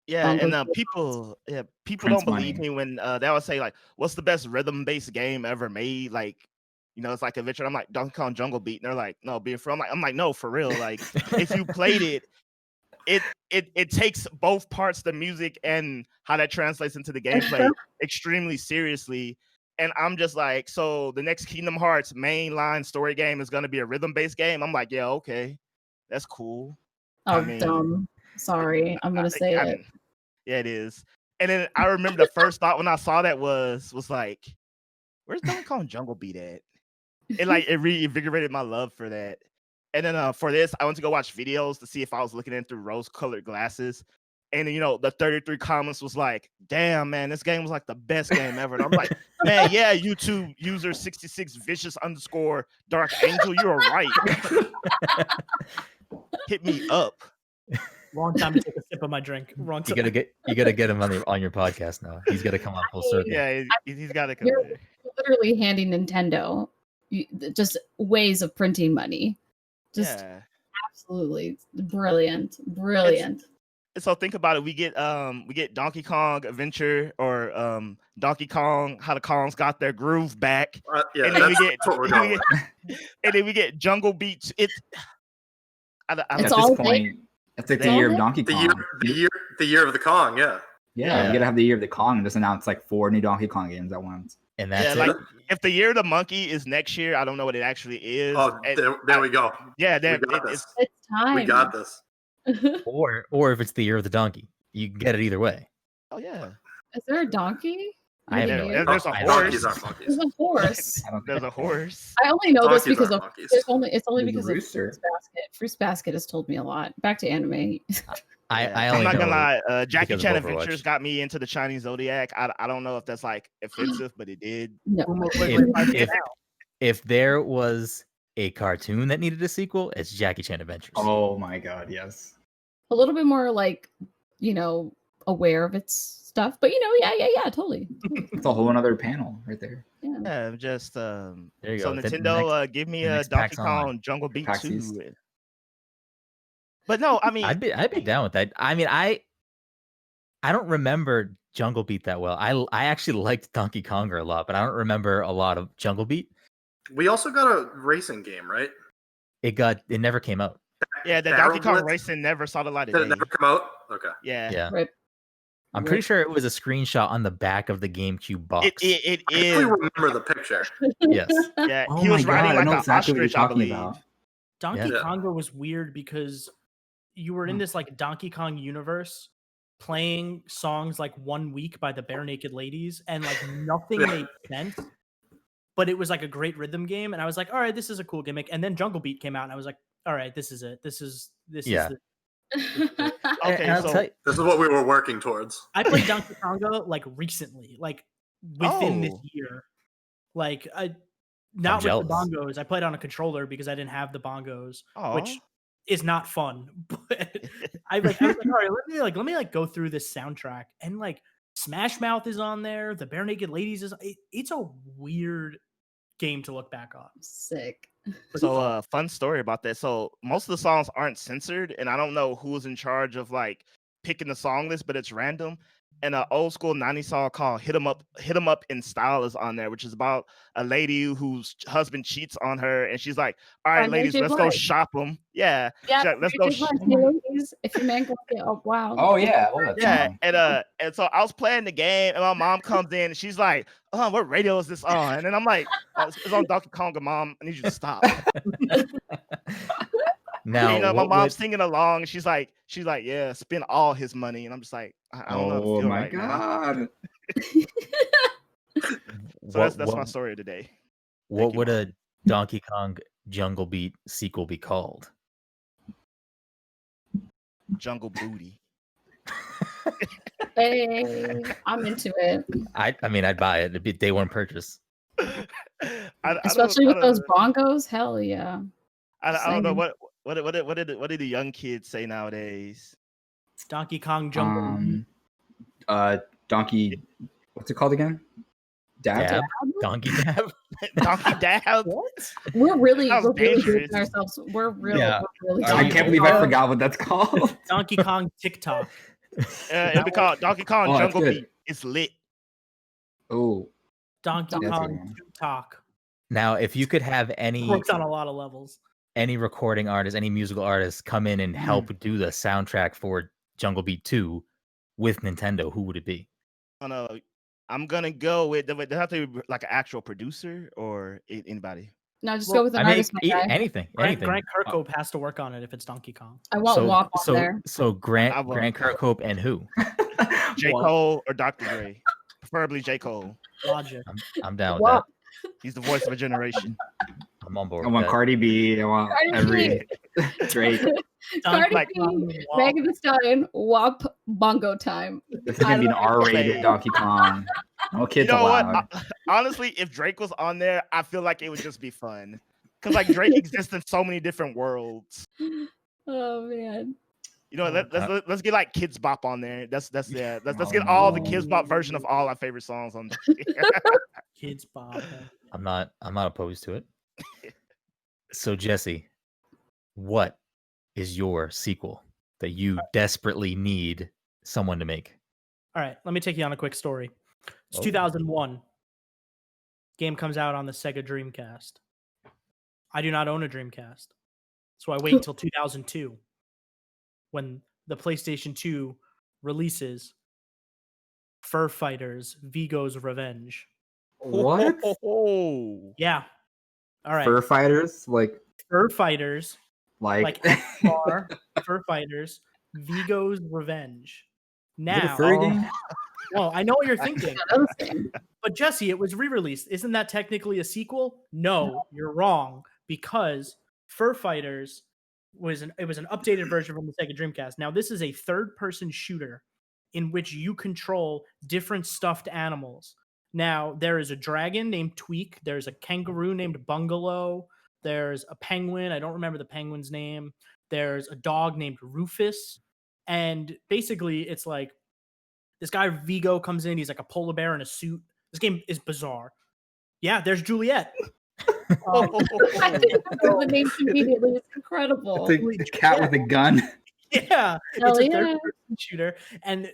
Speaker 5: Yeah, and people don't believe me when they always say like, "What's the best rhythm-based game ever made?" Like, it's like adventure. I'm like Donkey Kong Jungle Beat, and they're like, "No, being for." I'm like, no, for real. Like, if you played it takes both parts, the music and how that translates into the gameplay, extremely seriously. And I'm just like, so the next Kingdom Hearts mainline story game is gonna be a rhythm-based game. I'm like, yeah, okay, that's cool.
Speaker 2: Oh,
Speaker 5: I mean,
Speaker 2: dumb. Sorry, I'm gonna say it.
Speaker 5: Yeah, it is. And then I remember the first thought when I saw that was like, where's Donkey Kong Jungle Beat at? It reinvigorated my love for that. And then for this, I went to go watch videos to see if I was looking at through rose-colored glasses. And the 33 comments was like, damn, man, this game was like the best game ever. And I'm like, man, yeah, YouTube user 66 vicious _ Dark Angel, you're right. Hit me up.
Speaker 4: Wrong time to take a sip of my drink. Wrong time.
Speaker 1: You gotta get him on your podcast now. He's gotta come on full circle.
Speaker 5: Yeah, he's got to come
Speaker 2: You're
Speaker 5: there.
Speaker 2: literally handing Nintendo just ways of printing money. Just
Speaker 5: Yeah.
Speaker 2: absolutely brilliant.
Speaker 5: So think about it. We get Donkey Kong Adventure or Donkey Kong How the Kongs Got Their Groove Back.
Speaker 6: Yeah,
Speaker 5: And then
Speaker 6: that's what we're going with.
Speaker 5: And then we get Jungle Beats.
Speaker 2: It's
Speaker 3: At
Speaker 2: all
Speaker 3: this point, that's like the year of Donkey Kong.
Speaker 6: The year of the Kong, yeah.
Speaker 3: Yeah, you gotta have the year of the Kong and just announce like 4 new Donkey Kong games at once.
Speaker 1: And that's
Speaker 5: yeah,
Speaker 1: it.
Speaker 5: like if the year of the monkey is next year, I don't know what it actually is.
Speaker 6: Oh, there we go.
Speaker 5: Yeah,
Speaker 2: It's time.
Speaker 6: We got this.
Speaker 1: Or if it's the year of the donkey, you can get it either way.
Speaker 5: Oh yeah.
Speaker 2: Is there a donkey?
Speaker 1: I have no idea.
Speaker 5: There's a
Speaker 6: Donkeys
Speaker 5: horse.
Speaker 6: aren't monkeys.
Speaker 2: There's a horse.
Speaker 5: There's a horse.
Speaker 2: I only know this
Speaker 6: Donkeys
Speaker 2: because
Speaker 6: aren't
Speaker 2: of
Speaker 6: monkeys.
Speaker 2: it's only
Speaker 3: There's a
Speaker 2: because of
Speaker 3: rooster.
Speaker 2: Fruits Basket. Fruits Basket has told me a lot. Back to anime.
Speaker 1: I
Speaker 5: I'm
Speaker 1: only
Speaker 5: not
Speaker 1: know
Speaker 5: gonna lie. Jackie
Speaker 1: because
Speaker 5: Chan
Speaker 1: of Overwatch.
Speaker 5: Adventures got me into the Chinese Zodiac. I don't know if that's like offensive, but it did.
Speaker 2: No.
Speaker 1: If there was a cartoon that needed a sequel, it's Jackie Chan Adventures.
Speaker 3: Oh my god, yes.
Speaker 2: A little bit more like, aware of its stuff. But yeah, totally.
Speaker 3: It's a whole another panel right there.
Speaker 2: Yeah.
Speaker 5: Yeah, just
Speaker 1: There you
Speaker 5: so
Speaker 1: go. The
Speaker 5: Nintendo, give me
Speaker 1: the
Speaker 5: a
Speaker 1: next
Speaker 5: Donkey
Speaker 1: PAX Online.
Speaker 5: Kong Jungle Beat
Speaker 3: PAX
Speaker 5: 2.
Speaker 3: East.
Speaker 5: But no, I mean,
Speaker 1: I'd be down with that. I mean, I don't remember Jungle Beat that well. I actually liked Donkey Konger a lot, but I don't remember a lot of Jungle Beat.
Speaker 6: We also got a racing game, right?
Speaker 1: It never came out.
Speaker 5: yeah, the
Speaker 6: Barrel
Speaker 5: Donkey Kong
Speaker 6: Blitz?
Speaker 5: Racing never saw the light of
Speaker 6: Did it
Speaker 5: day.
Speaker 6: never come out? Okay.
Speaker 5: Yeah,
Speaker 1: Yeah.
Speaker 2: Right.
Speaker 1: I'm pretty sure it was a screenshot on the back of the GameCube box.
Speaker 5: it
Speaker 6: I
Speaker 5: is.
Speaker 6: really remember the picture.
Speaker 1: Yes.
Speaker 5: Yeah,
Speaker 3: Oh
Speaker 5: he was
Speaker 3: my
Speaker 5: riding
Speaker 3: God, I
Speaker 5: like
Speaker 3: know
Speaker 5: an
Speaker 3: exactly what you're
Speaker 5: ostrich, I
Speaker 3: talking
Speaker 5: believe.
Speaker 3: about.
Speaker 4: Donkey
Speaker 6: Yeah.
Speaker 4: Konga was weird because you were in this like Donkey Kong universe playing songs like 1 Week by the Bare Naked Ladies, and like nothing made sense. But it was like a great rhythm game, and I was like, all right, this is a cool gimmick. And then Jungle Beat came out, and I was like, all right, this is it. This is
Speaker 1: Yeah.
Speaker 5: Okay,
Speaker 1: And I'll
Speaker 5: so
Speaker 1: tell you,
Speaker 6: This is what we were working towards.
Speaker 4: I played Donkey Konga like recently, like within this
Speaker 5: Oh.
Speaker 4: year. Like not with
Speaker 1: jealous.
Speaker 4: the bongos. I played on a controller because I didn't have the bongos, which
Speaker 5: Aw.
Speaker 4: is not fun. But I was like, all right, let me go through this soundtrack, and like Smash Mouth is on there. The Bare Naked Ladies is. It's a weird game to look back on.
Speaker 2: Sick.
Speaker 5: So fun story about that. So most of the songs aren't censored, and I don't know who's in charge of like picking the song list, but it's random. And an old school 90s song called Hit 'em Up in Style is on there, which is about a lady whose husband cheats on her, and she's like, all right,
Speaker 2: Mary
Speaker 5: ladies,
Speaker 2: J.
Speaker 5: let's go
Speaker 2: Blige.
Speaker 5: shop them. Yeah.
Speaker 2: Yeah,
Speaker 5: She's like, let's go.
Speaker 2: ladies. If your man can get oh wow.
Speaker 3: Oh yeah, well, that's
Speaker 5: Yeah, and so I was playing the game, and my mom comes in, and she's like, "Oh, what radio is this on?" And I'm like, "Oh, it's on Donkey Konga, Mom. I need you to stop."
Speaker 1: now
Speaker 5: my
Speaker 1: what
Speaker 5: mom's
Speaker 1: would-
Speaker 5: singing along, and she's like, "Yeah, spend all his money," and I'm just like, "I don't know." How to
Speaker 3: Oh
Speaker 5: feel
Speaker 3: my
Speaker 5: right now.
Speaker 3: god.
Speaker 5: So that's my story of the day.
Speaker 1: What
Speaker 5: you,
Speaker 1: would
Speaker 5: Mom.
Speaker 1: a Donkey Kong Jungle Beat sequel be called?
Speaker 5: Jungle Booty.
Speaker 2: Hey, I'm into it.
Speaker 1: I mean, I'd buy it. It'd be day one purchase.
Speaker 2: Especially with those bongos. Hell yeah.
Speaker 5: I don't know
Speaker 2: Singing.
Speaker 5: what did the young kids say nowadays.
Speaker 4: Donkey Kong Jungle.
Speaker 3: Donkey, what's it called again? Dab?
Speaker 1: Dab? Donkey Dab?
Speaker 5: Donkey Dab.
Speaker 2: We're really
Speaker 5: Sounds
Speaker 2: dating
Speaker 5: dangerous.
Speaker 2: ourselves. We're really
Speaker 1: Yeah.
Speaker 3: I can't believe I forgot what that's called.
Speaker 4: Donkey Kong TikTok.
Speaker 5: It'd be called Donkey Kong
Speaker 3: Oh, that's
Speaker 5: Jungle
Speaker 3: good.
Speaker 5: Beat. It's lit.
Speaker 3: Oh,
Speaker 4: Donkey
Speaker 3: That's a
Speaker 4: Kong
Speaker 3: good one.
Speaker 4: TikTok.
Speaker 1: Now, if you could have any
Speaker 4: Works on a lot of levels.
Speaker 1: recording artist, any musical artist come in and help do the soundtrack for Jungle Beat 2 with Nintendo, who would it be?
Speaker 5: On I'm gonna go with. Does it have to be like an actual producer or anybody?
Speaker 2: No, just
Speaker 4: Well,
Speaker 2: go with an
Speaker 1: I mean,
Speaker 2: artist, my guy.
Speaker 1: anything.
Speaker 4: Grant Kirkhope has to work on it if it's Donkey Kong.
Speaker 2: I want WAP on there.
Speaker 1: So Grant
Speaker 5: I will.
Speaker 1: Kirkhope and who?
Speaker 5: J. Cole or Dr. Dre, preferably J. Cole.
Speaker 4: Logic.
Speaker 1: I'm down with
Speaker 2: WAP.
Speaker 1: that.
Speaker 5: He's the voice of a generation.
Speaker 1: I'm on board.
Speaker 3: I
Speaker 1: with
Speaker 3: want
Speaker 1: that.
Speaker 3: Cardi B. I want
Speaker 2: Cardi
Speaker 3: every Drake.
Speaker 2: Cardi
Speaker 5: Like,
Speaker 2: B, Megan Thee Stallion, WAP, bongo time.
Speaker 3: This is gonna be an R-rated
Speaker 5: Man.
Speaker 3: Donkey Kong. No kids
Speaker 5: You know
Speaker 3: allowed.
Speaker 5: what? Honestly, if Drake was on there, I feel like it would just be fun. Because like Drake exists in so many different worlds.
Speaker 2: Oh man.
Speaker 5: You know, let's get like Kids Bop on there. Let's
Speaker 3: Oh,
Speaker 5: get all the
Speaker 3: no.
Speaker 5: Kids Bop version of all our favorite songs on there.
Speaker 4: Kids Bob.
Speaker 1: I'm not opposed to it. So Jesse, what is your sequel that you desperately need someone to make?
Speaker 4: All right, let me take you on a quick story. It's
Speaker 1: Oh.
Speaker 4: 2001. Game comes out on the Sega Dreamcast. I do not own a Dreamcast, so I wait until 2002 when the PlayStation 2 releases Fur Fighters: Vigo's Revenge.
Speaker 3: What?
Speaker 5: Oh,
Speaker 4: Yeah. All right.
Speaker 3: Fur fighters? Like
Speaker 4: Fur Fighters,
Speaker 3: like
Speaker 4: FR, Fur Fighters, Vigo's Revenge.
Speaker 3: Is it a
Speaker 4: Now,
Speaker 3: furry game?
Speaker 4: well, I know what you're thinking,
Speaker 2: Another thing.
Speaker 4: but Jesse, it was re-released. Isn't that technically a sequel? No, you're wrong, because Fur Fighters was an updated version from the Sega Dreamcast. Now, this is a third-person shooter in which you control different stuffed animals. Now, there is a dragon named Tweak. There's a kangaroo named Bungalow. There's a penguin. I don't remember the penguin's name. There's a dog named Rufus. And basically, it's like this guy Vigo comes in. He's like a polar bear in a suit. This game is bizarre. Yeah, there's Juliet.
Speaker 2: I didn't know the name immediately. It's incredible.
Speaker 3: It's a cat with a gun.
Speaker 4: Yeah,
Speaker 2: Hell
Speaker 4: it's a
Speaker 2: yeah.
Speaker 4: third-person shooter, and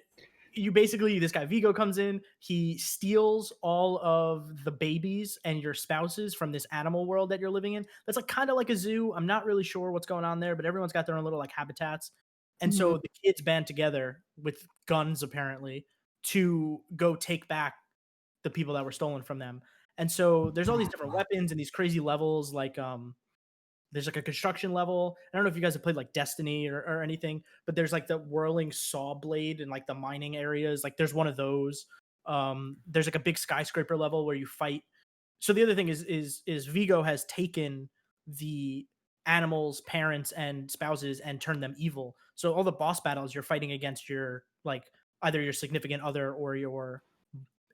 Speaker 4: you basically, this guy Vigo comes in, he steals all of the babies and your spouses from this animal world that you're living in. That's like kind of like a zoo. I'm not really sure what's going on there, but everyone's got their own little like habitats, and so the kids band together with guns apparently to go take back the people that were stolen from them. And so there's all these different weapons and these crazy levels, like there's like a construction level. I don't know if you guys have played like Destiny or anything, but there's like the whirling saw blade and like the mining areas. Like there's one of those. There's like a big skyscraper level where you fight. So the other thing is Vigo has taken the animals' parents and spouses and turned them evil. So all the boss battles you're fighting against your like either your significant other or your,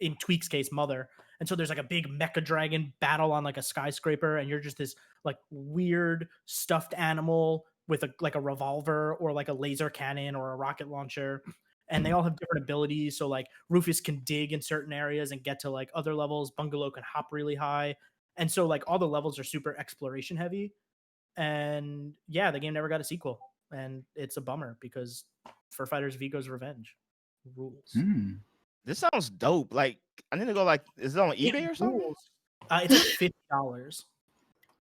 Speaker 4: in Tweak's case, mother. And so there's like a big mecha dragon battle on like a skyscraper, and you're just this like weird stuffed animal with a like a revolver or like a laser cannon or a rocket launcher. And they all have different abilities. So like Rufus can dig in certain areas and get to like other levels. Bungalow can hop really high. And so like all the levels are super exploration heavy. And yeah, the game never got a sequel. And it's a bummer because Fur Fighters Vigo's Revenge rules.
Speaker 5: this sounds dope. Like I need to go. Like, is it on eBay or something?
Speaker 4: It's like $50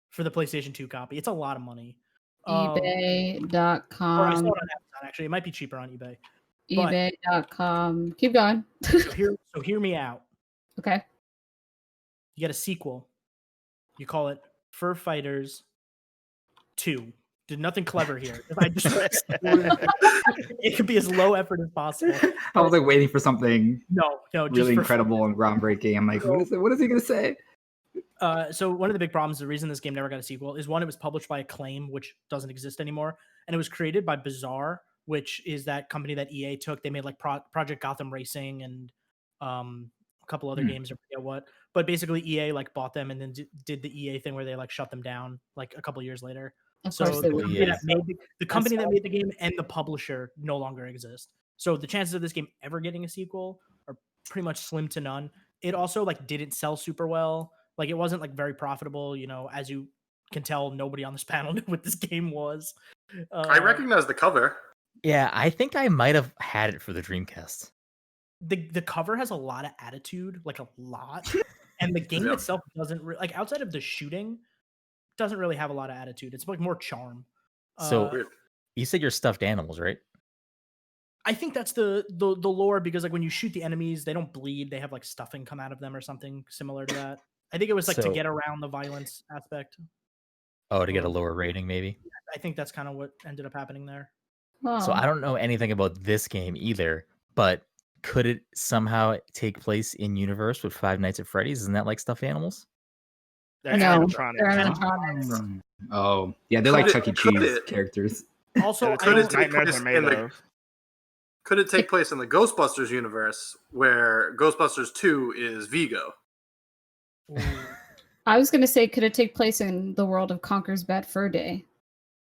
Speaker 4: for the PlayStation 2 copy. It's a lot of money. Or I saw
Speaker 2: eBay.com.
Speaker 4: it on Amazon, actually. It might be cheaper on eBay. But-
Speaker 2: eBay.com. Keep going.
Speaker 4: So hear me out.
Speaker 2: Okay.
Speaker 4: You get a sequel. You call it Fur Fighters 2. Did nothing clever here. If I just it could be as low effort as possible.
Speaker 3: I was like waiting for something
Speaker 4: No, just
Speaker 3: really
Speaker 4: for
Speaker 3: incredible and groundbreaking. I'm like, what is he gonna say?
Speaker 4: So one of the big problems, the reason this game never got a sequel, is one, it was published by Acclaim, which doesn't exist anymore, and it was created by Bizarre, which is that company that EA took. They made like Project Gotham Racing and a couple other games, I forget what. But basically, EA like bought them and then did the EA thing where they like shut them down like a couple years later.
Speaker 2: Of
Speaker 4: So
Speaker 2: course
Speaker 4: the
Speaker 2: they would.
Speaker 4: company that made the game and the publisher no longer exist. So the chances of this game ever getting a sequel are pretty much slim to none. It also like didn't sell super well. Like it wasn't like very profitable. You know, as you can tell, nobody on this panel knew what this game was.
Speaker 6: I recognize the cover.
Speaker 1: Yeah, I think I might have had it for the Dreamcast.
Speaker 4: The cover has a lot of attitude, like a lot, and the game
Speaker 6: Yeah.
Speaker 4: itself doesn't like outside of the shooting, doesn't really have a lot of attitude. It's like more charm.
Speaker 1: So
Speaker 6: Weird.
Speaker 1: you said you're stuffed animals, right?
Speaker 4: I think that's the lore, because like when you shoot the enemies, they don't bleed. They have like stuffing come out of them or something similar to that. I think it was like to
Speaker 1: So-
Speaker 4: get around the violence aspect.
Speaker 1: Oh, to get a
Speaker 4: Um,
Speaker 1: lower rating, maybe.
Speaker 4: I think that's kind of what ended up happening there.
Speaker 1: So
Speaker 2: Oh.
Speaker 1: I don't know anything about this game either, but could it somehow take place in universe with Five Nights at Freddy's? Isn't that like stuffed animals?
Speaker 5: They're
Speaker 2: No,
Speaker 5: animatronics.
Speaker 2: they're animatronics.
Speaker 3: Oh, yeah, they're
Speaker 6: Could
Speaker 3: like
Speaker 6: it-
Speaker 3: Chuck E.
Speaker 6: could
Speaker 3: Cheese
Speaker 6: it-
Speaker 3: characters.
Speaker 4: Also,
Speaker 5: Yeah,
Speaker 4: I
Speaker 6: could it
Speaker 4: don't,
Speaker 6: take
Speaker 5: nightmares
Speaker 6: place
Speaker 5: are made
Speaker 6: in the-
Speaker 5: of.
Speaker 6: Could it take place in the Ghostbusters universe where Ghostbusters 2 is Vigo?
Speaker 2: I was gonna say, could it take place in the world of Conker's Bad Fur Day?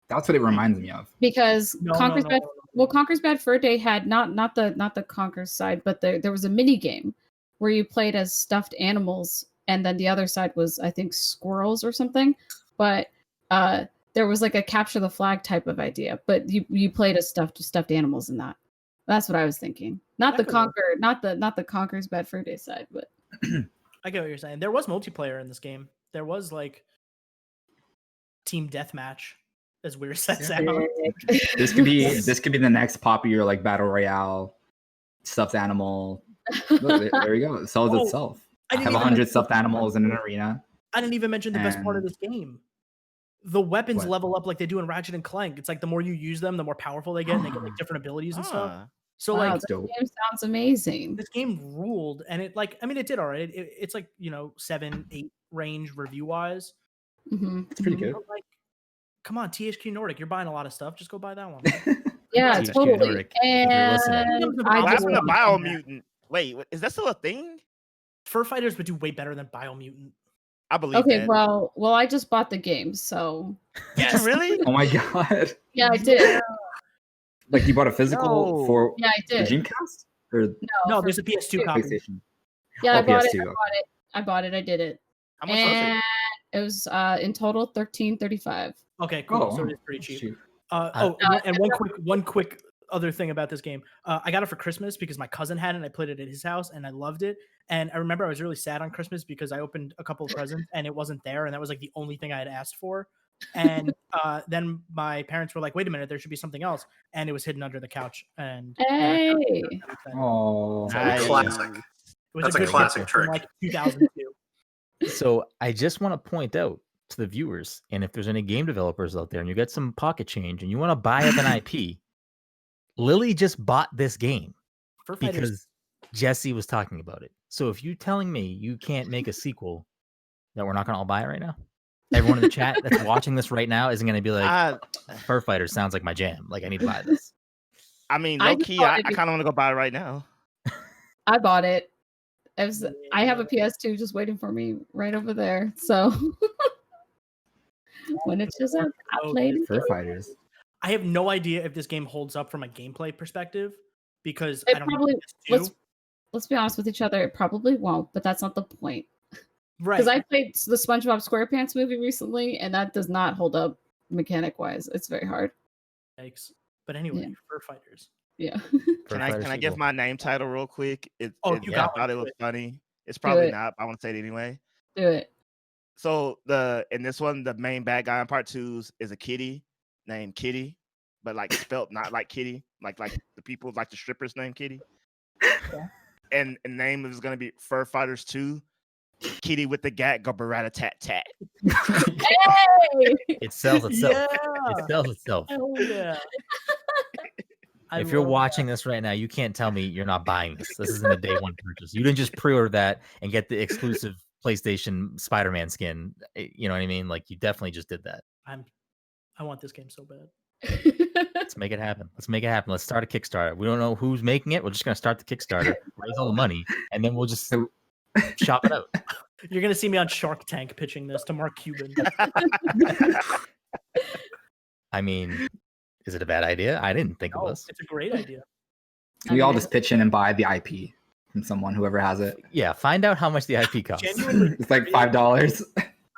Speaker 3: That's what it reminds me of.
Speaker 2: Because
Speaker 4: No,
Speaker 2: Conker's
Speaker 4: no,
Speaker 2: Bad
Speaker 4: no, no,
Speaker 2: Well, Conker's Bad Fur Day had not the Conker's side, but there was a mini game where you played as stuffed animals, and then the other side was, I think, squirrels or something. But there was like a capture the flag type of idea, but you played as stuffed animals in that. That's what I was thinking. Not the
Speaker 4: That could work.
Speaker 2: Conker, not the Conker's Bad Fur Day side, but
Speaker 4: I get what you're saying. There was multiplayer in this game. There was like team deathmatch, as weird as that sounds.
Speaker 3: This could be the next popular like battle royale stuffed animal. Look, there we go. It sells
Speaker 4: Oh,
Speaker 3: itself.
Speaker 4: I
Speaker 3: I
Speaker 4: didn't
Speaker 3: have
Speaker 4: even
Speaker 3: 100
Speaker 4: mention-
Speaker 3: stuffed animals in an arena.
Speaker 4: I didn't even mention the best part of
Speaker 3: And-
Speaker 4: this game. The weapons
Speaker 3: What?
Speaker 4: level up like they do in Ratchet and Clank. It's like the more you use them, the more powerful they get, and they get like different abilities and stuff.
Speaker 5: Ah.
Speaker 4: So
Speaker 2: wow,
Speaker 4: like
Speaker 2: this
Speaker 3: dope.
Speaker 2: game sounds amazing.
Speaker 4: this game ruled, and it like, I mean, it did all right. It's like, 7-8 range review wise.
Speaker 2: Hmm
Speaker 3: It's pretty good.
Speaker 4: But like, come on, THQ Nordic, you're buying a lot of stuff. Just go buy that one.
Speaker 2: Yeah,
Speaker 1: THQ
Speaker 2: totally.
Speaker 1: Nordic, if you're listening.
Speaker 2: And
Speaker 4: What
Speaker 2: I
Speaker 5: What
Speaker 2: just
Speaker 5: happened to
Speaker 4: want-
Speaker 5: Biomutant? Wait, is that still a thing?
Speaker 4: Fur Fighters would do way better than Biomutant.
Speaker 5: I believe
Speaker 2: okay.
Speaker 5: that.
Speaker 2: Well, I just bought the game, so
Speaker 5: Yeah, really?
Speaker 3: Oh my god!
Speaker 2: yeah, I did.
Speaker 3: Like you bought a physical
Speaker 5: No.
Speaker 3: for
Speaker 2: Yeah, I
Speaker 3: the
Speaker 2: did.
Speaker 3: Dreamcast or
Speaker 4: No,
Speaker 2: for
Speaker 4: there's a PS2
Speaker 2: PS2.
Speaker 4: copy.
Speaker 3: PlayStation?
Speaker 2: Yeah, I
Speaker 3: Oh,
Speaker 2: bought it.
Speaker 3: PS2,
Speaker 2: I
Speaker 3: okay.
Speaker 2: bought it. I bought it. I did it.
Speaker 5: How much was it?
Speaker 2: And it was in total $13.35.
Speaker 4: Okay, cool.
Speaker 3: Oh,
Speaker 4: So
Speaker 3: wow.
Speaker 4: it is pretty cheap.
Speaker 3: Shoot.
Speaker 4: And one quick other thing about this game. I got it for Christmas because my cousin had it and I played it at his house and I loved it. And I remember I was really sad on Christmas because I opened a couple of presents and it wasn't there. And that was like the only thing I had asked for. And then my parents were like, wait a minute, there should be something else. And it was hidden under the couch. And
Speaker 2: Hey.
Speaker 4: it
Speaker 3: Oh,
Speaker 5: Nice.
Speaker 6: Classic.
Speaker 4: was
Speaker 6: That's a
Speaker 4: good
Speaker 6: classic
Speaker 4: gift from,
Speaker 6: trick.
Speaker 4: like 2002.
Speaker 1: So I just want to point out to the viewers, and if there's any game developers out there and you get some pocket change and you want to buy up an IP, Lily just bought this game
Speaker 4: Fur Fighters.
Speaker 1: because Jesse was talking about it. So if you're telling me you can't make a sequel, that we're not going to all buy it right now? Everyone in the chat that's watching this right now isn't going to be like, Fur Fighter sounds like my jam. Like, I need to buy this.
Speaker 5: I mean,
Speaker 2: I
Speaker 5: low
Speaker 2: just
Speaker 5: key,
Speaker 2: bought
Speaker 5: I
Speaker 2: it
Speaker 5: kind of want to go buy it right now.
Speaker 2: I bought it. I have a PS2 just waiting for me right over there. So when it's just out, I played it.
Speaker 3: Fur Fighters.
Speaker 4: I have no idea if this game holds up from a gameplay perspective because
Speaker 2: It
Speaker 4: I don't
Speaker 2: probably-
Speaker 4: know.
Speaker 2: Let's be honest with each other. It probably won't, but that's not the point.
Speaker 4: Right.
Speaker 2: Because I played the SpongeBob SquarePants movie recently, and that does not hold up mechanic wise. It's very hard.
Speaker 4: Yikes. But anyway,
Speaker 2: Yeah.
Speaker 4: Fur Fighters.
Speaker 2: Yeah.
Speaker 1: Fur
Speaker 5: Can I
Speaker 1: Fighter
Speaker 5: give
Speaker 1: sequel.
Speaker 5: my name title real quick?
Speaker 4: You
Speaker 5: I
Speaker 4: got
Speaker 5: thought
Speaker 4: one,
Speaker 5: it
Speaker 4: do
Speaker 5: was
Speaker 4: it.
Speaker 5: funny. It's probably
Speaker 2: it.
Speaker 5: not, but I want to say it anyway.
Speaker 2: Do it.
Speaker 5: So in this one, the main bad guy in part 2 is a kitty named Kitty, but like spelt not like Kitty, like the people like the strippers named Kitty. And the name is gonna be Fur Fighters 2. Kitty with the gat go barata tat tat.
Speaker 2: Hey!
Speaker 1: It sells itself.
Speaker 4: Yeah.
Speaker 1: It sells itself.
Speaker 4: Hell yeah. I
Speaker 1: If you're
Speaker 4: love that.
Speaker 1: watching this right now, you can't tell me you're not buying this. This isn't a day one purchase. You didn't just pre-order that and get the exclusive PlayStation Spider-Man skin. You know what I mean? Like, you definitely just did that.
Speaker 4: I want this game so bad.
Speaker 1: Let's make it happen. Let's make it happen. Let's start a Kickstarter. We don't know who's making it. We're just gonna start the Kickstarter, raise all the money, and then we'll just shop it out.
Speaker 4: You're gonna see me on Shark Tank pitching this to Mark Cuban.
Speaker 1: I mean, is it a bad idea? I didn't think it
Speaker 4: Oh,
Speaker 1: was.
Speaker 4: it's a great idea.
Speaker 3: We all just pitch in and buy the IP from someone, whoever has it.
Speaker 1: Yeah, find out how much the IP costs.
Speaker 4: Genuinely,
Speaker 3: It's like $5.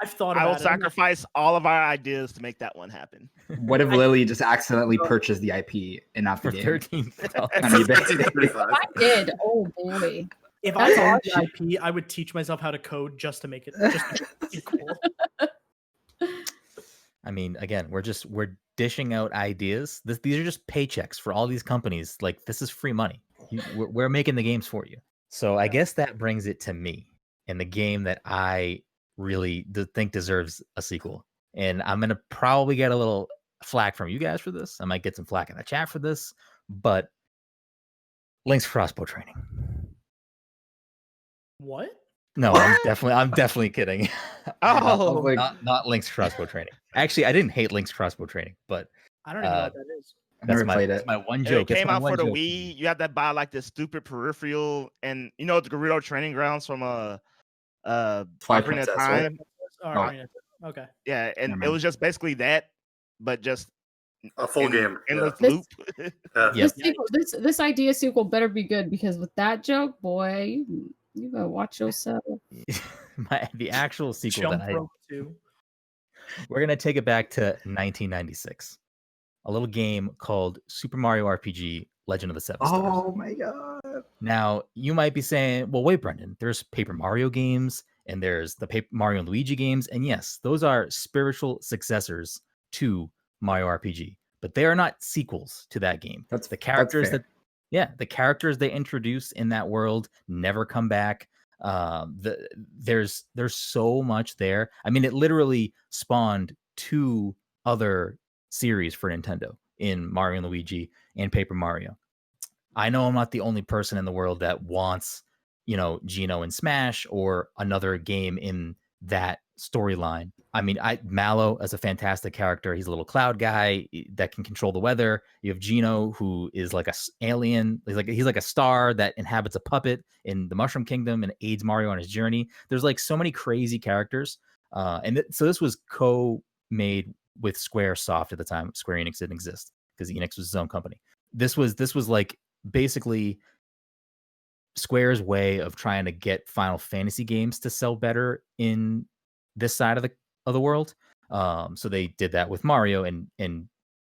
Speaker 4: I've thought
Speaker 5: I will
Speaker 4: about it. I'm like,
Speaker 5: sacrifice all of our ideas to make that one happen.
Speaker 3: What if Lily just accidentally purchased the IP and not the
Speaker 1: For
Speaker 3: game?
Speaker 1: $13.
Speaker 3: On eBay?
Speaker 6: $13.35.
Speaker 2: I did. Oh boy.
Speaker 4: If
Speaker 2: That's
Speaker 4: I owned
Speaker 2: awesome.
Speaker 4: the IP, I would teach myself how to code just to make it just to make it cool.
Speaker 1: I mean, again, we're dishing out ideas. These are just paychecks for all these companies. Like, this is free money. We're making the games for you. So I guess that brings it to me and the game that I really think deserves a sequel. And I'm gonna probably get a little flack from you guys for this. I might get some flack in the chat for this, but Link's Crossbow Training.
Speaker 4: What?
Speaker 1: No, I'm definitely kidding.
Speaker 5: Oh.
Speaker 3: Like,
Speaker 1: not Link's Crossbow Training. Actually, I didn't hate Link's Crossbow Training, but
Speaker 4: I don't even know what that is.
Speaker 3: I never played
Speaker 1: that's
Speaker 3: it.
Speaker 1: my one
Speaker 5: And
Speaker 1: joke.
Speaker 5: it came
Speaker 1: It's my
Speaker 5: out
Speaker 1: one
Speaker 5: for the
Speaker 1: joke.
Speaker 5: Wii. You have to buy like this stupid peripheral, and you know the Gerudo Training Grounds from
Speaker 3: Twilight
Speaker 5: Ocarina of
Speaker 3: Princess, right?
Speaker 5: Time.
Speaker 4: Oh,
Speaker 3: Oh.
Speaker 4: yeah. Okay.
Speaker 5: Yeah, and
Speaker 3: Never
Speaker 5: it
Speaker 3: mind.
Speaker 5: was just basically that, but just
Speaker 6: A full game.
Speaker 5: endless
Speaker 2: This-
Speaker 5: loop.
Speaker 6: Yeah.
Speaker 1: Yep.
Speaker 2: This idea sequel better be good, because with that joke, boy, you better watch yourself.
Speaker 1: The actual sequel
Speaker 4: Jump
Speaker 1: that
Speaker 4: Rope 2.
Speaker 1: we're gonna take it back to 1996. A little game called Super Mario RPG: Legend of the Seven Stars.
Speaker 3: Oh my god.
Speaker 1: Now, you might be saying, well, wait, Brendan, there's Paper Mario games and there's the Paper Mario and Luigi games. And yes, those are spiritual successors to Mario RPG, but they are not sequels to that game.
Speaker 3: That's
Speaker 1: the characters
Speaker 3: fair.
Speaker 1: the characters they introduce in that world never come back. There's so much there. I mean, it literally spawned 2 other series for Nintendo in Mario and Luigi and Paper Mario. I know I'm not the only person in the world that wants, Geno in Smash or another game in that storyline. I mean, Mallow as a fantastic character. He's a little cloud guy that can control the weather. You have Geno, who is like a alien. He's like a star that inhabits a puppet in the Mushroom Kingdom and aids Mario on his journey. There's like so many crazy characters. So this was co-made with Squaresoft at the time. Square Enix didn't exist because Enix was his own company. This was like basically Square's way of trying to get Final Fantasy games to sell better in this side of the world. So they did that with Mario, and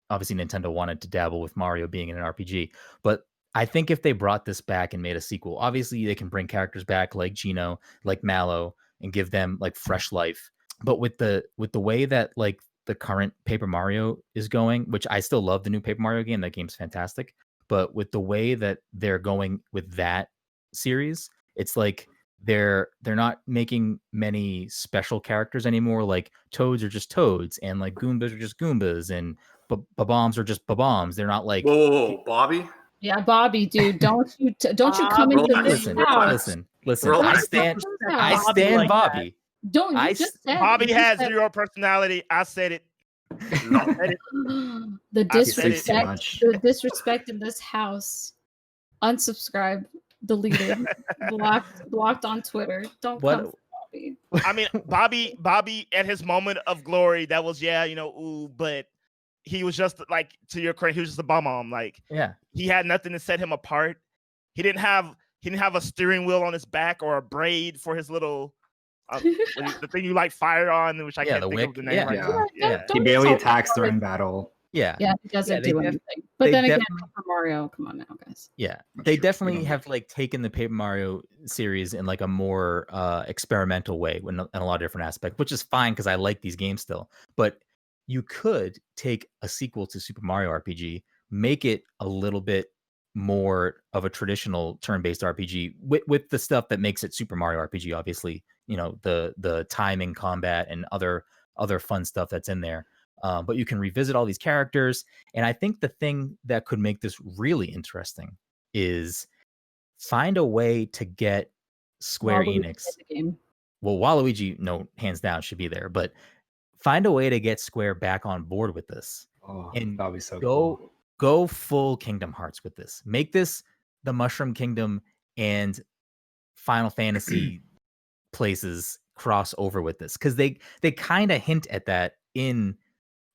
Speaker 1: obviously Nintendo wanted to dabble with Mario being in an RPG. But I think if they brought this back and made a sequel, obviously they can bring characters back like Geno, like Mallow, and give them like fresh life. But with the way that like the current Paper Mario is going, which I still love the new Paper Mario game, that game's fantastic. But with the way that they're going with that series, it's like they're not making many special characters anymore. Like Toads are just Toads, and like Goombas are just Goombas, and Bob-ombs are just Bob-ombs. They're not like
Speaker 6: Whoa, Bobby.
Speaker 2: Yeah, Bobby, dude, don't you come
Speaker 6: bro,
Speaker 2: into this
Speaker 1: listen,
Speaker 2: house.
Speaker 1: listen.
Speaker 6: Relax.
Speaker 1: I
Speaker 4: Bobby
Speaker 1: stand
Speaker 4: like
Speaker 1: Bobby.
Speaker 2: Don't you
Speaker 1: I
Speaker 2: just said
Speaker 5: Bobby
Speaker 2: you
Speaker 5: has
Speaker 2: said-
Speaker 5: 0 personality. I said it.
Speaker 6: No.
Speaker 5: I said it.
Speaker 2: the
Speaker 5: I said it too
Speaker 3: much.
Speaker 2: the disrespect in this house. Unsubscribe, deleted, blocked on Twitter. Don't
Speaker 1: What-
Speaker 2: come for Bobby.
Speaker 5: I mean, Bobby at his moment of glory, that was but he was just like, to your credit, he was just a bomb. Like,
Speaker 1: Yeah.
Speaker 5: he had nothing to set him apart. He didn't have a steering wheel on his back or a braid for his little the thing you light fire on, which I
Speaker 1: Yeah,
Speaker 5: can't
Speaker 1: the
Speaker 5: think
Speaker 1: wick.
Speaker 5: of the name
Speaker 1: Yeah.
Speaker 5: right
Speaker 3: Yeah.
Speaker 5: now.
Speaker 1: Yeah.
Speaker 3: He
Speaker 2: Don't
Speaker 3: barely
Speaker 2: insult
Speaker 3: attacks
Speaker 2: Bobby.
Speaker 3: during battle.
Speaker 1: Yeah.
Speaker 2: Yeah, he doesn't
Speaker 1: they
Speaker 2: do
Speaker 1: def-
Speaker 2: anything. But
Speaker 1: they
Speaker 2: then again,
Speaker 1: definitely-
Speaker 2: Paper Mario, come on now, guys.
Speaker 1: Yeah,
Speaker 3: That's
Speaker 1: they
Speaker 3: true.
Speaker 1: definitely
Speaker 3: We don't
Speaker 1: have like taken the Paper Mario series in like a more experimental way in a lot of different aspects, which is fine because I like these games still. But you could take a sequel to Super Mario RPG, make it a little bit more of a traditional turn-based RPG with the stuff that makes it Super Mario RPG. Obviously, the timing, combat, and other fun stuff that's in there. But you can revisit all these characters. And I think the thing that could make this really interesting is find a way to get Square
Speaker 2: Waluigi
Speaker 1: Enix.
Speaker 2: in the game.
Speaker 1: Well, Waluigi, no, hands down, should be there. But find a way to get Square back on board with this.
Speaker 3: Oh,
Speaker 1: And
Speaker 3: that'd be so
Speaker 1: go
Speaker 3: cool.
Speaker 1: go full Kingdom Hearts with this. Make this the Mushroom Kingdom and Final Fantasy places cross over with this, because they kind of hint at that in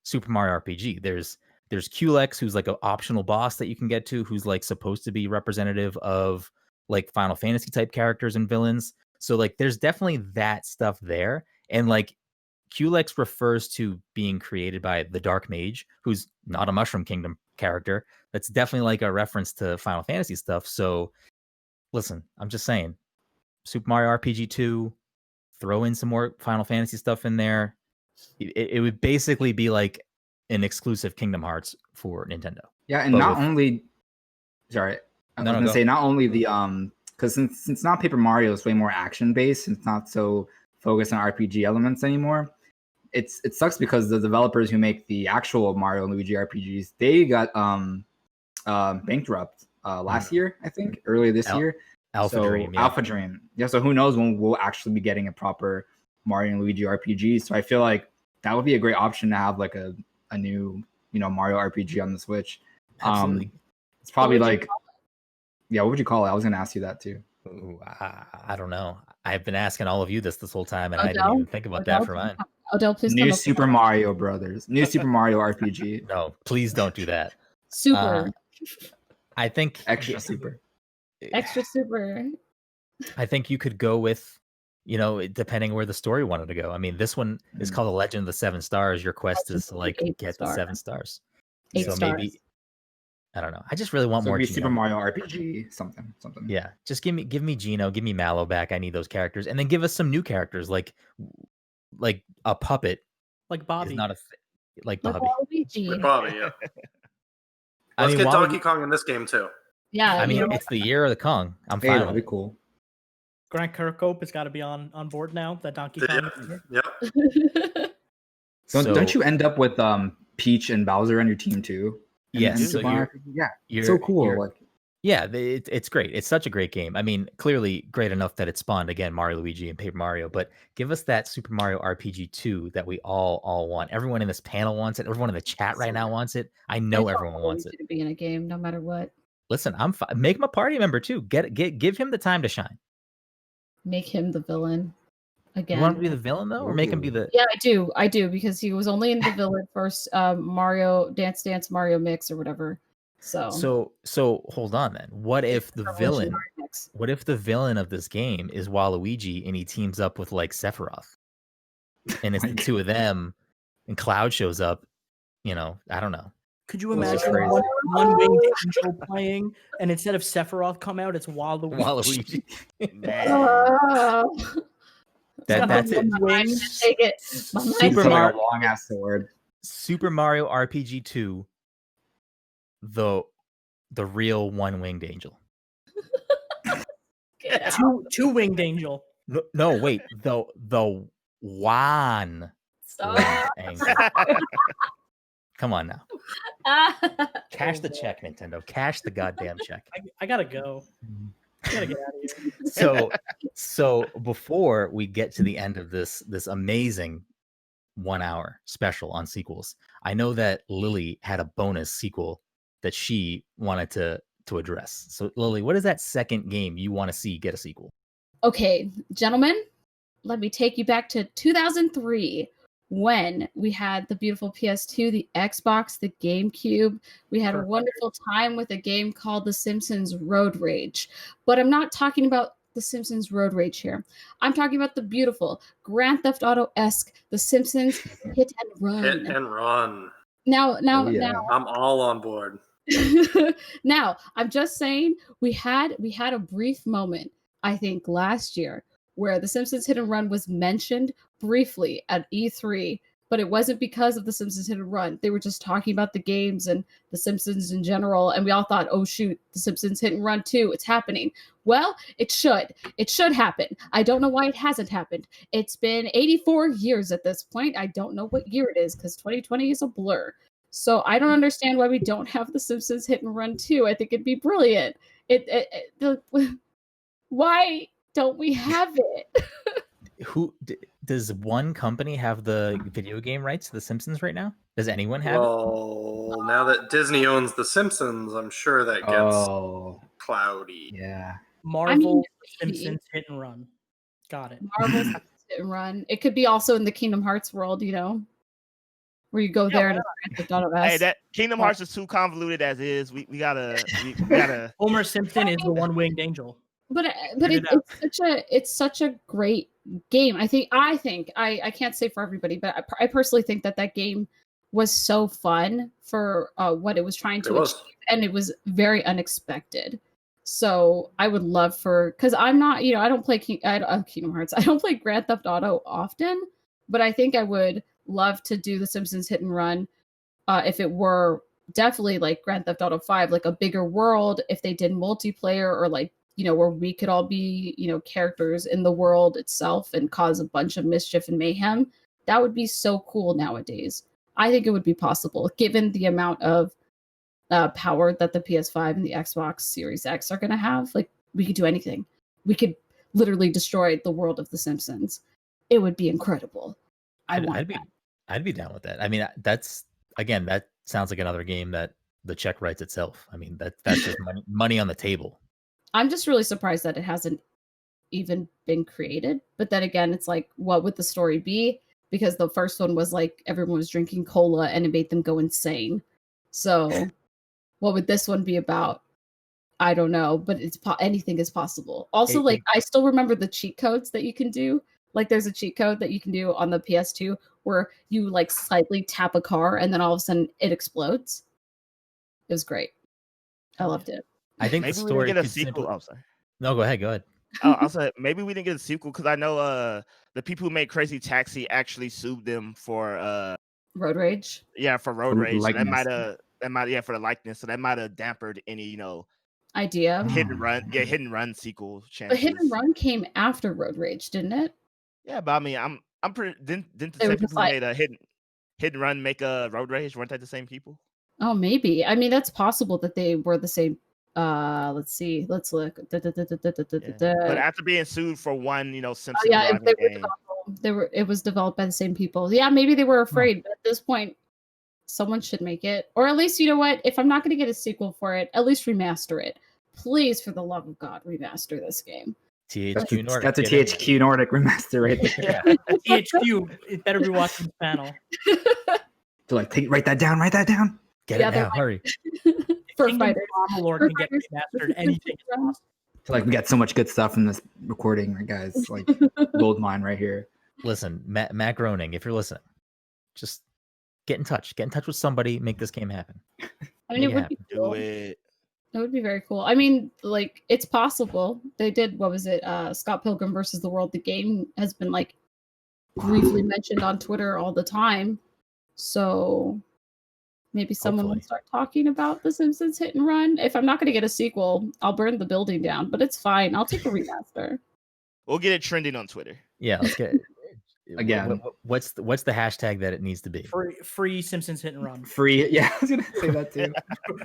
Speaker 1: Super Mario RPG. There's Culex, who's like an optional boss that you can get to, who's like supposed to be representative of like Final Fantasy type characters and villains. So like there's definitely that stuff there. And like Culex refers to being created by the Dark Mage, who's not a Mushroom Kingdom character. That's definitely like a reference to Final Fantasy stuff. So listen, I'm just saying, Super Mario RPG 2, throw in some more Final Fantasy stuff in there. It would basically be like an exclusive Kingdom Hearts for Nintendo.
Speaker 3: Yeah, and
Speaker 1: But
Speaker 3: not
Speaker 1: with-
Speaker 3: only, sorry, I
Speaker 1: No,
Speaker 3: was
Speaker 1: no,
Speaker 3: gonna
Speaker 1: go.
Speaker 3: say not only the because since not Paper Mario is way more action based, and it's not so focused on RPG elements anymore. It sucks because the developers who make the actual Mario and Luigi RPGs, they got bankrupt last year, I think, earlier this year.
Speaker 1: Alpha Dream, yeah.
Speaker 3: Alpha Dream. Yeah, so who knows when we'll actually be getting a proper Mario and Luigi RPG. So I feel like that would be a great option to have like a new, Mario RPG on the Switch.
Speaker 1: Absolutely.
Speaker 3: It's probably
Speaker 2: What would you
Speaker 3: like, yeah, what would you call it? I was gonna ask you that too.
Speaker 1: Ooh, I don't know. I've been asking all of you this whole time, and I didn't
Speaker 2: Odell?
Speaker 1: even think about that for mine.
Speaker 2: Odell, please come
Speaker 3: New
Speaker 2: up with
Speaker 3: Super Mario Brothers. New Super Mario RPG.
Speaker 1: No, please don't do that.
Speaker 2: super,
Speaker 1: I think
Speaker 3: Extra super.
Speaker 2: extra super.
Speaker 1: I think you could go with, depending where the story wanted to go. I mean, this one is called The Legend of the Seven Stars. Your quest is to like
Speaker 2: Eight
Speaker 1: get the
Speaker 2: star.
Speaker 1: 7 stars.
Speaker 2: 8
Speaker 1: so
Speaker 2: stars.
Speaker 1: maybe I don't know. I just really want
Speaker 3: So
Speaker 1: more
Speaker 3: it'd be
Speaker 1: Gino.
Speaker 3: Super Mario RPG, something.
Speaker 1: Yeah, just give me Gino, give me Mallow back. I need those characters, and then give us some new characters like a puppet
Speaker 4: Like
Speaker 1: is
Speaker 4: Bobby.
Speaker 1: not like
Speaker 2: Like
Speaker 1: Bobby.
Speaker 2: Waluigi.
Speaker 6: Bobby, yeah.
Speaker 1: I
Speaker 6: Let's
Speaker 1: mean,
Speaker 6: get
Speaker 1: Waluigi-
Speaker 6: Donkey Kong in this game too.
Speaker 2: Yeah,
Speaker 1: I mean,
Speaker 2: you know,
Speaker 1: it's the year of the Kong. I'm
Speaker 3: Hey,
Speaker 1: fine
Speaker 3: that'd
Speaker 1: with
Speaker 3: be
Speaker 1: it.
Speaker 3: cool.
Speaker 4: Grant Kirkhope has got to be on board now. That Donkey Kong.
Speaker 6: Yep. Yep.
Speaker 3: So,
Speaker 1: So-
Speaker 3: don't you end up with Peach and Bowser on your team too? And
Speaker 1: Yes, so
Speaker 3: Super Mario RPG? Yeah,
Speaker 1: You're
Speaker 3: so cool.
Speaker 1: you're-
Speaker 3: Like,
Speaker 1: Yeah, it's great. It's such a great game. I mean, clearly great enough that it spawned again Mario, Luigi, and Paper Mario. But give us that Super Mario RPG 2 that we all want. Everyone in this panel wants it. Everyone in the chat right now wants it. I know
Speaker 2: I
Speaker 1: everyone
Speaker 2: want
Speaker 1: wants
Speaker 2: Waluigi
Speaker 1: it.
Speaker 2: to be in a game, no matter what.
Speaker 1: Listen, make him a party member too. Give him the time to shine.
Speaker 2: Make him the villain again.
Speaker 1: You want him to be the villain though, or make him be the?
Speaker 2: Yeah, I do, because he was only in the villain first Mario Dance Mario Mix or whatever. So
Speaker 1: hold on then. What if the villain?
Speaker 2: Revolutionary Mix.
Speaker 1: What if the villain of this game is Waluigi and he teams up with like Sephiroth, and it's the two of them, and Cloud shows up? I don't know.
Speaker 4: Could you
Speaker 3: This is
Speaker 4: imagine
Speaker 3: crazy.
Speaker 4: one winged angel playing, and instead of Sephiroth come out, it's Waluigi.
Speaker 1: Waluigi.
Speaker 5: Man.
Speaker 1: That's it.
Speaker 2: My mind didn't take it. My mind
Speaker 1: Super
Speaker 3: Super
Speaker 2: didn't-
Speaker 1: Mario-
Speaker 3: long ass sword.
Speaker 1: Super Mario RPG 2, the real one-winged angel.
Speaker 2: Get out.
Speaker 4: two winged angel.
Speaker 1: No, wait, the one
Speaker 2: Stop.
Speaker 1: winged angel. Come on now, cash the check, Nintendo. Cash the goddamn check.
Speaker 4: I gotta go. I gotta get out of here.
Speaker 1: So before we get to the end of this amazing 1 hour special on sequels, I know that Lily had a bonus sequel that she wanted to address. So Lily, what is that second game you want to see get a sequel?
Speaker 2: Okay, gentlemen, let me take you back to 2003 when we had the beautiful PS2, the Xbox, the GameCube. We had a wonderful time with a game called The Simpsons Road Rage. But I'm not talking about The Simpsons Road Rage here. I'm talking about the beautiful Grand Theft Auto-esque The Simpsons Hit and Run.
Speaker 6: Hit and run.
Speaker 2: Now,
Speaker 3: Oh, yeah.
Speaker 6: I'm all on board.
Speaker 2: now, I'm just saying we had a brief moment, I think, last year where The Simpsons Hit and Run was mentioned briefly at E3, but it wasn't because of The Simpsons Hit and Run. They were just talking about the games and The Simpsons in general, and we all thought, oh shoot, The Simpsons Hit and Run 2, it's happening. Well, it should. It should happen. I don't know why it hasn't happened. It's been 84 years at this point. I don't know what year it is because 2020 is a blur. So I don't understand why we don't have The Simpsons Hit and Run 2. I think it'd be brilliant. Why don't we have it?
Speaker 1: Does one company have the video game rights to The Simpsons right now? Does anyone have it?
Speaker 6: Well, now that Disney owns The Simpsons, I'm sure that gets
Speaker 3: Oh,
Speaker 6: cloudy.
Speaker 3: yeah.
Speaker 4: Marvel Simpsons Hit and Run. Got it.
Speaker 2: Marvel Simpsons Hit and Run. It could be also in the Kingdom Hearts world, where you go there and it's Grand Theft Auto
Speaker 5: Hey,
Speaker 2: S.
Speaker 5: that Kingdom Hearts is too convoluted as is. We gotta.
Speaker 4: Homer Simpson is the one winged angel.
Speaker 2: But
Speaker 4: Figure it
Speaker 2: it's such a great game. I think I can't say for everybody, but I personally think that game was so fun for what it was trying to
Speaker 6: It was.
Speaker 2: achieve, and it was very unexpected. So I would love because I'm not, I don't play Kingdom Hearts. I don't play Grand Theft Auto often, but I think I would love to do the Simpsons hit and run. If it were definitely like Grand Theft Auto 5, like a bigger world, if they did multiplayer or like, where we could all be, characters in the world itself and cause a bunch of mischief and mayhem, that would be so cool nowadays. I think it would be possible given the amount of power that the PS5 and the Xbox Series X are going to have. Like, we could do anything. We could literally destroy the world of The Simpsons. It would be incredible. I'd
Speaker 1: be down with that. I mean, that sounds like another game that the check writes itself. I mean, that's just money on the table.
Speaker 2: I'm just really surprised that it hasn't even been created. But then again, it's like, what would the story be? Because the first one was like everyone was drinking cola and it made them go insane. So what would this one be about? I don't know, but anything is possible. Also, I still remember the cheat codes that you can do. Like, there's a cheat code that you can do on the PS2 where you like slightly tap a car and then all of a sudden it explodes. It was great. I loved it.
Speaker 1: I think
Speaker 5: maybe
Speaker 1: the story
Speaker 5: we didn't get a sequel. Oh, sorry.
Speaker 1: No, go ahead.
Speaker 5: I'll say maybe we didn't get a sequel because I know the people who made Crazy Taxi actually sued them for
Speaker 2: road rage.
Speaker 5: Yeah, for road rage. So
Speaker 3: Likeness.
Speaker 5: that might for the likeness. So that might have dampened any
Speaker 2: idea.
Speaker 5: hit and run sequel chances.
Speaker 2: But hit and run came after road rage, didn't it?
Speaker 5: Yeah, but I mean, I'm pretty. Didn't the same people who made a hit and run make a road rage? Weren't they the same people?
Speaker 2: Oh, maybe. I mean, that's possible that they were the same. Let's see. Let's look.
Speaker 5: But after being sued for one, Simpsons
Speaker 2: game, it was developed by the same people. Yeah, maybe they were afraid. But at this point, someone should make it, or at least, you know what? If I'm not going to get a sequel for it, at least remaster it. Please, for the love of God, remaster this game.
Speaker 1: THQ Nordic.
Speaker 3: That's a THQ Nordic remaster right there.
Speaker 4: Yeah. THQ, it better be watching this panel.
Speaker 3: So write that down.
Speaker 1: Get it now, hurry.
Speaker 2: For fighters.
Speaker 4: Lord can get remastered. Anything is possible.
Speaker 3: So we got so much good stuff in this recording, right, guys? Like gold mine right here.
Speaker 1: Listen, Matt Groening, if you're listening, just get in touch. Get in touch with somebody. Make this game happen.
Speaker 2: I mean, it would be cool.
Speaker 5: Do it.
Speaker 2: That would be very cool. I mean, it's possible. They did, what was it? Scott Pilgrim versus the World. The game has been briefly mentioned on Twitter all the time. So maybe someone will start talking about The Simpsons hit and run. If I'm not going to get a sequel, I'll burn the building down, but it's fine. I'll take a remaster.
Speaker 5: We'll get it trending on Twitter.
Speaker 1: Yeah, let's get it.
Speaker 3: Again,
Speaker 1: what's the hashtag that it needs to be?
Speaker 4: Free Simpsons hit and run.
Speaker 3: Free, yeah, I was gonna say that too.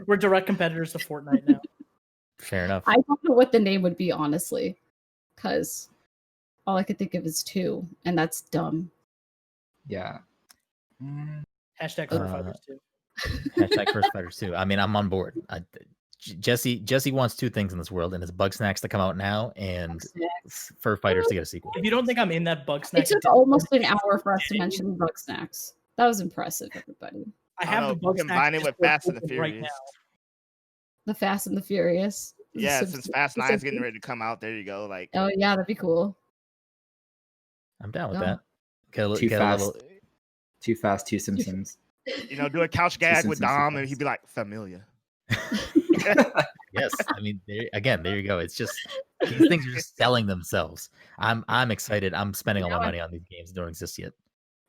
Speaker 4: We're direct competitors to Fortnite now.
Speaker 1: Fair enough.
Speaker 2: I don't know what the name would be, honestly, because all I could think of is 2, and that's dumb.
Speaker 3: Yeah.
Speaker 4: Hashtag First Fighters 2.
Speaker 1: Hashtag First Fighters 2. I mean, I'm on board. Jesse wants 2 things in this world, and it's Bug Snacks to come out now and Fur Fighters to get a sequel.
Speaker 4: If you don't think I'm in that Bug Snacks,
Speaker 2: it took almost an hour for us to mention Bug Snacks. That was impressive, everybody.
Speaker 4: I have the Bug Snacks
Speaker 5: combine it with Fast and the Furious
Speaker 4: right now.
Speaker 2: The Fast and the Furious.
Speaker 5: Yeah, since Fast 9's getting ready to come out, there you go.
Speaker 2: Oh yeah, that'd be cool.
Speaker 1: I'm down with that.
Speaker 3: Too fast, Two Simpsons.
Speaker 5: Do a couch gag with Dom, and he'd be like, familiar.
Speaker 1: Yes, I mean, there you go. It's just these things are just selling themselves. I'm excited. I'm spending all my money on these games that don't exist yet.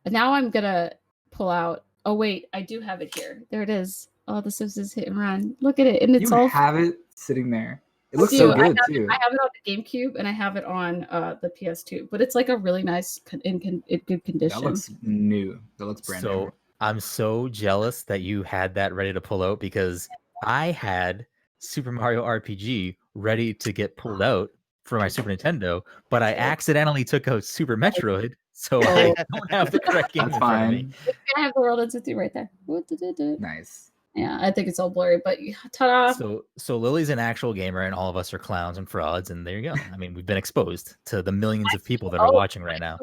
Speaker 2: Now I'm gonna pull out. Oh wait, I do have it here. There it is. Oh, The Simpsons hit and run. Look at it, and it's all.
Speaker 3: Have it sitting there. It looks so good too.
Speaker 2: I have it on the GameCube and I have it on the PS2, but it's a really nice in good condition.
Speaker 3: That looks new. That looks brand new.
Speaker 1: I'm so jealous that you had that ready to pull out because I had Super Mario RPG ready to get pulled out for my Super Nintendo, but I accidentally took out Super Metroid, so I don't have the correct game in front of me.
Speaker 2: I have the World Ends With You right there.
Speaker 3: Nice.
Speaker 2: Yeah, I think it's all blurry, but ta-da!
Speaker 1: So Lily's an actual gamer, and all of us are clowns and frauds, and there you go. I mean, we've been exposed to the millions of people that are watching right now.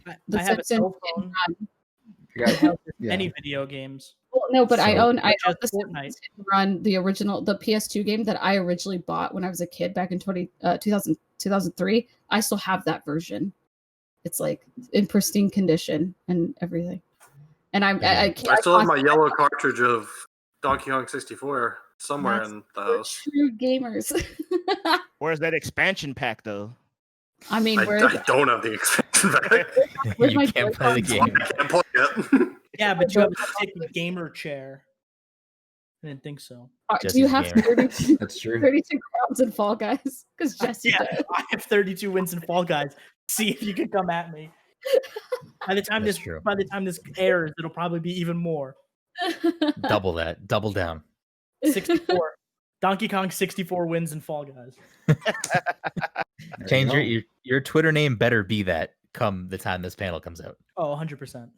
Speaker 4: I have a cell phone. Any video games.
Speaker 2: Well, no, but I own the Fortnite. Run the original, the PS2 game that I originally bought when I was a kid back in 2003. I still have that version. It's in pristine condition and everything. And I
Speaker 6: still have my yellow cartridge of Donkey Kong 64 somewhere in the house.
Speaker 2: True gamers.
Speaker 5: Where's that expansion pack though?
Speaker 2: I mean,
Speaker 6: I don't have the expansion pack.
Speaker 1: You can't play the game.
Speaker 6: I can't play
Speaker 4: Yeah, but you have to take a gamer chair. I didn't think so.
Speaker 2: Do you
Speaker 1: Jesse's
Speaker 2: have
Speaker 1: gamer.
Speaker 2: 32,
Speaker 3: That's true.
Speaker 2: 32 crowns in Fall Guys? Because Jesse
Speaker 4: Yeah,
Speaker 2: does.
Speaker 4: I have 32 wins in Fall Guys. See if you can come at me. By the time
Speaker 1: That's true.
Speaker 4: this airs, it'll probably be even more.
Speaker 1: Double that. Double down.
Speaker 4: 64. Donkey Kong 64 wins in Fall Guys.
Speaker 1: Change your Twitter name better be that come the time this panel comes out.
Speaker 4: Oh, 100%.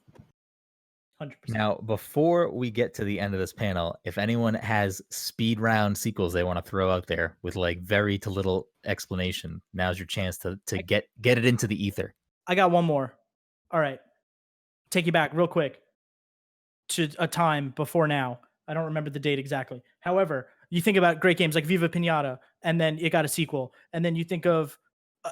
Speaker 4: 100%.
Speaker 1: Now, before we get to the end of this panel, if anyone has speed round sequels they want to throw out there with like very to little explanation, now's your chance to get it into the ether.
Speaker 4: I got one more. All right. Take you back real quick to a time before now. I don't remember the date exactly. However, you think about great games like Viva Pinata, and then it got a sequel. And then you think of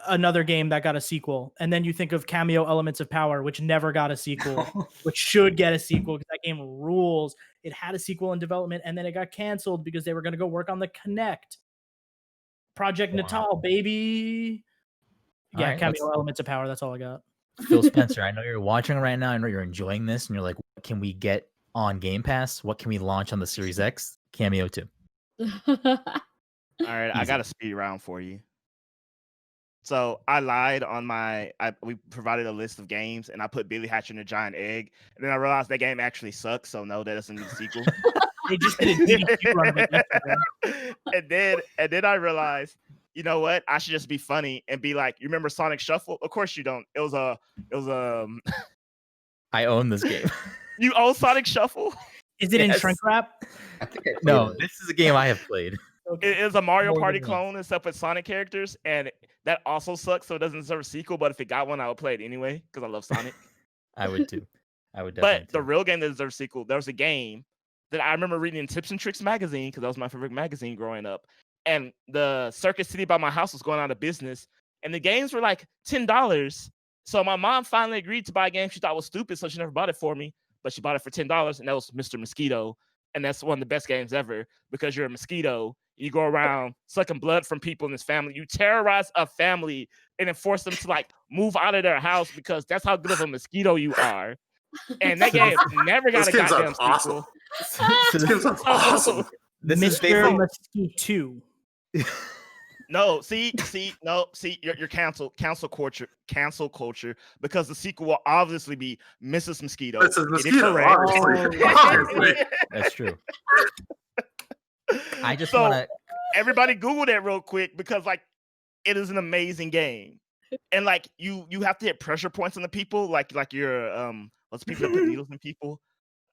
Speaker 4: another game that got a sequel. And then you think of Cameo Elements of Power, which never got a sequel, which should get a sequel because that game rules. It had a sequel in development, and then it got canceled because they were going to go work on the Kinect. Project Natal, baby.
Speaker 1: All
Speaker 4: Yeah,
Speaker 1: right,
Speaker 4: Cameo Elements of Power. That's all I got.
Speaker 1: Phil Spencer, I know you're watching right now. I know you're enjoying this, and you're like, what can we get on Game Pass? What can we launch on the Series X? Cameo 2.
Speaker 5: All right, I
Speaker 1: Easy.
Speaker 5: got a speed round for you. So I lied on we provided a list of games, and I put Billy Hatcher and the Giant Egg, and then I realized that game actually sucks. So no, that doesn't need a sequel.
Speaker 4: They just did a DDQ run of it yesterday.
Speaker 5: and then I realized, you know what? I should just be funny and be like, you remember Sonic Shuffle? Of course you don't. It was
Speaker 1: I own this game.
Speaker 5: you own Sonic Shuffle?
Speaker 4: Is it in
Speaker 1: Yes.
Speaker 4: shrink wrap?
Speaker 3: I think I played
Speaker 1: No,
Speaker 3: it.
Speaker 1: this is a game I have played.
Speaker 5: It is a Mario
Speaker 4: More
Speaker 5: Party
Speaker 4: than once.
Speaker 5: clone except with Sonic characters, and that also sucks. So it doesn't deserve a sequel. But if it got one, I would play it anyway because I love Sonic.
Speaker 1: I would too. I would definitely.
Speaker 5: But the real game that deserves a sequel, there was a game that I remember reading in Tips and Tricks magazine because that was my favorite magazine growing up. And the Circuit City by my house was going out of business, and the games were like $10. So my mom finally agreed to buy a game she thought was stupid, so she never bought it for me. But she bought it for $10, and that was Mr. Mosquito. And that's one of the best games ever because you're a mosquito. You go around sucking blood from people in this family. You terrorize a family and then force them to like move out of their house because that's how good of a mosquito you are. And that game never got
Speaker 6: This
Speaker 5: a
Speaker 6: game
Speaker 5: goddamn
Speaker 6: sounds
Speaker 5: sequel.
Speaker 6: This game sounds awesome.
Speaker 1: This is
Speaker 4: Mr.
Speaker 1: basically
Speaker 4: Mosquito.
Speaker 5: No, you're canceled. Cancel culture, because the sequel will obviously be Mrs. Mosquito.
Speaker 6: This is
Speaker 5: It
Speaker 6: Mosquito,
Speaker 5: correct.
Speaker 6: obviously.
Speaker 4: Oh.
Speaker 6: Obviously.
Speaker 1: that's true. I just
Speaker 5: So,
Speaker 1: want to.
Speaker 5: Everybody Google that real quick because like it is an amazing game. And like you have to hit pressure points on the people, like you're what's people that put needles in people?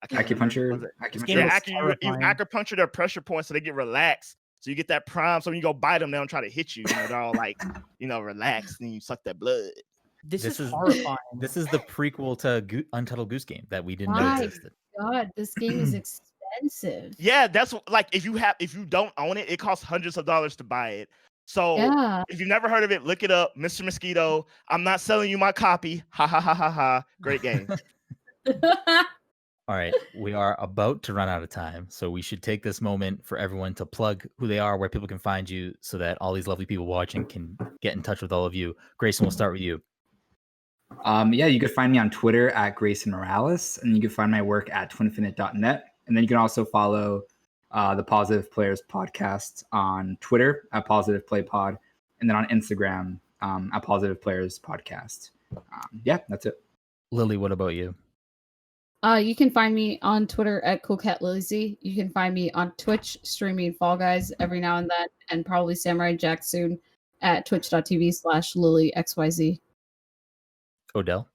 Speaker 5: I can't remember.
Speaker 3: Acupuncture.
Speaker 5: What's it?
Speaker 3: Acupuncture.
Speaker 4: game
Speaker 5: Yeah,
Speaker 4: was
Speaker 5: you
Speaker 4: terrifying.
Speaker 5: acupuncture their pressure points so they get relaxed. So you get that prime. So when you go bite them, they don't try to hit you. You know, they're all like, relaxed, and you suck that blood.
Speaker 4: This
Speaker 1: This
Speaker 4: is
Speaker 1: is-
Speaker 4: horrifying.
Speaker 1: This is the prequel to Untitled Goose Game that we didn't know
Speaker 2: My
Speaker 1: existed.
Speaker 2: God, this game is expensive.
Speaker 5: Yeah, that's like if you don't own it, it costs hundreds of dollars to buy it. So
Speaker 2: Yeah.
Speaker 5: if you've never heard of it, look it up, Mr. Mosquito. I'm not selling you my copy. Ha ha ha ha ha. Great game.
Speaker 1: All right, we are about to run out of time, so we should take this moment for everyone to plug who they are, where people can find you, so that all these lovely people watching can get in touch with all of you. Grayson, we'll start with you.
Speaker 3: Yeah, you can find me on Twitter at Grayson Morales, and you can find my work at twinfinite.net. And then you can also follow the Positive Players podcast on Twitter at Positive Play Pod, and then on Instagram at Positive Players Podcast. Yeah, that's it.
Speaker 1: Lily, what about you?
Speaker 2: You can find me on Twitter at CoolCatLilyZ. You can find me on Twitch streaming Fall Guys every now and then, and probably Samurai Jack soon at twitch.tv/LilyXYZ.
Speaker 1: Odell?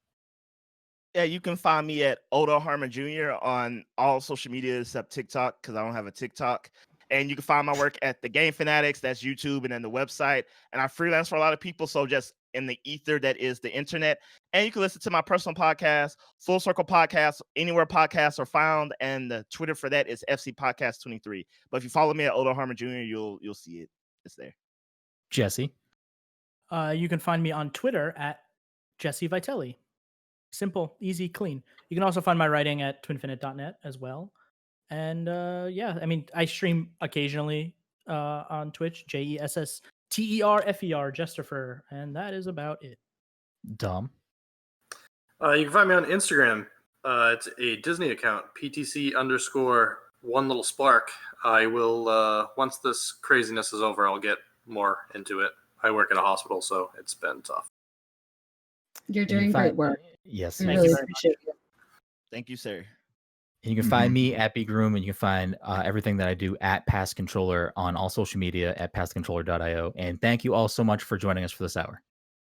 Speaker 5: Yeah, you can find me at Odell Harmon Jr. on all social media except TikTok because I don't have a TikTok. And you can find my work at the Game Fanatics, that's YouTube, and then the website. And I freelance for a lot of people, so just in the ether that is the internet. And you can listen to my personal podcast, Full Circle Podcast, anywhere podcasts are found, and the Twitter for that is FC Podcast 23. But if you follow me at Odell Harmon Jr., you'll see it. It's there.
Speaker 1: Jesse?
Speaker 4: You can find me on Twitter at Jesse Vitelli. Simple, easy, clean. You can also find my writing at twinfinite.net as well. And yeah, I mean, I stream occasionally on Twitch, JESSTERFER, Jesterfer, and that is about it.
Speaker 1: Dom?
Speaker 6: You can find me on Instagram It's a Disney account, PTC_1little_spark. I will, once this craziness is over, I'll get more into it. I work in a hospital, so it's been tough.
Speaker 2: You're
Speaker 1: And you
Speaker 2: doing
Speaker 1: can
Speaker 2: great
Speaker 1: find-
Speaker 2: work.
Speaker 1: Yes,
Speaker 2: We
Speaker 4: Thank
Speaker 1: yes.
Speaker 4: you
Speaker 2: really
Speaker 4: very
Speaker 2: appreciate you.
Speaker 5: Thank you, sir.
Speaker 1: And you can find me at Groom, and you can find everything that I do at Pass Controller on all social media at passcontroller.io. And thank you all so much for joining us for this hour.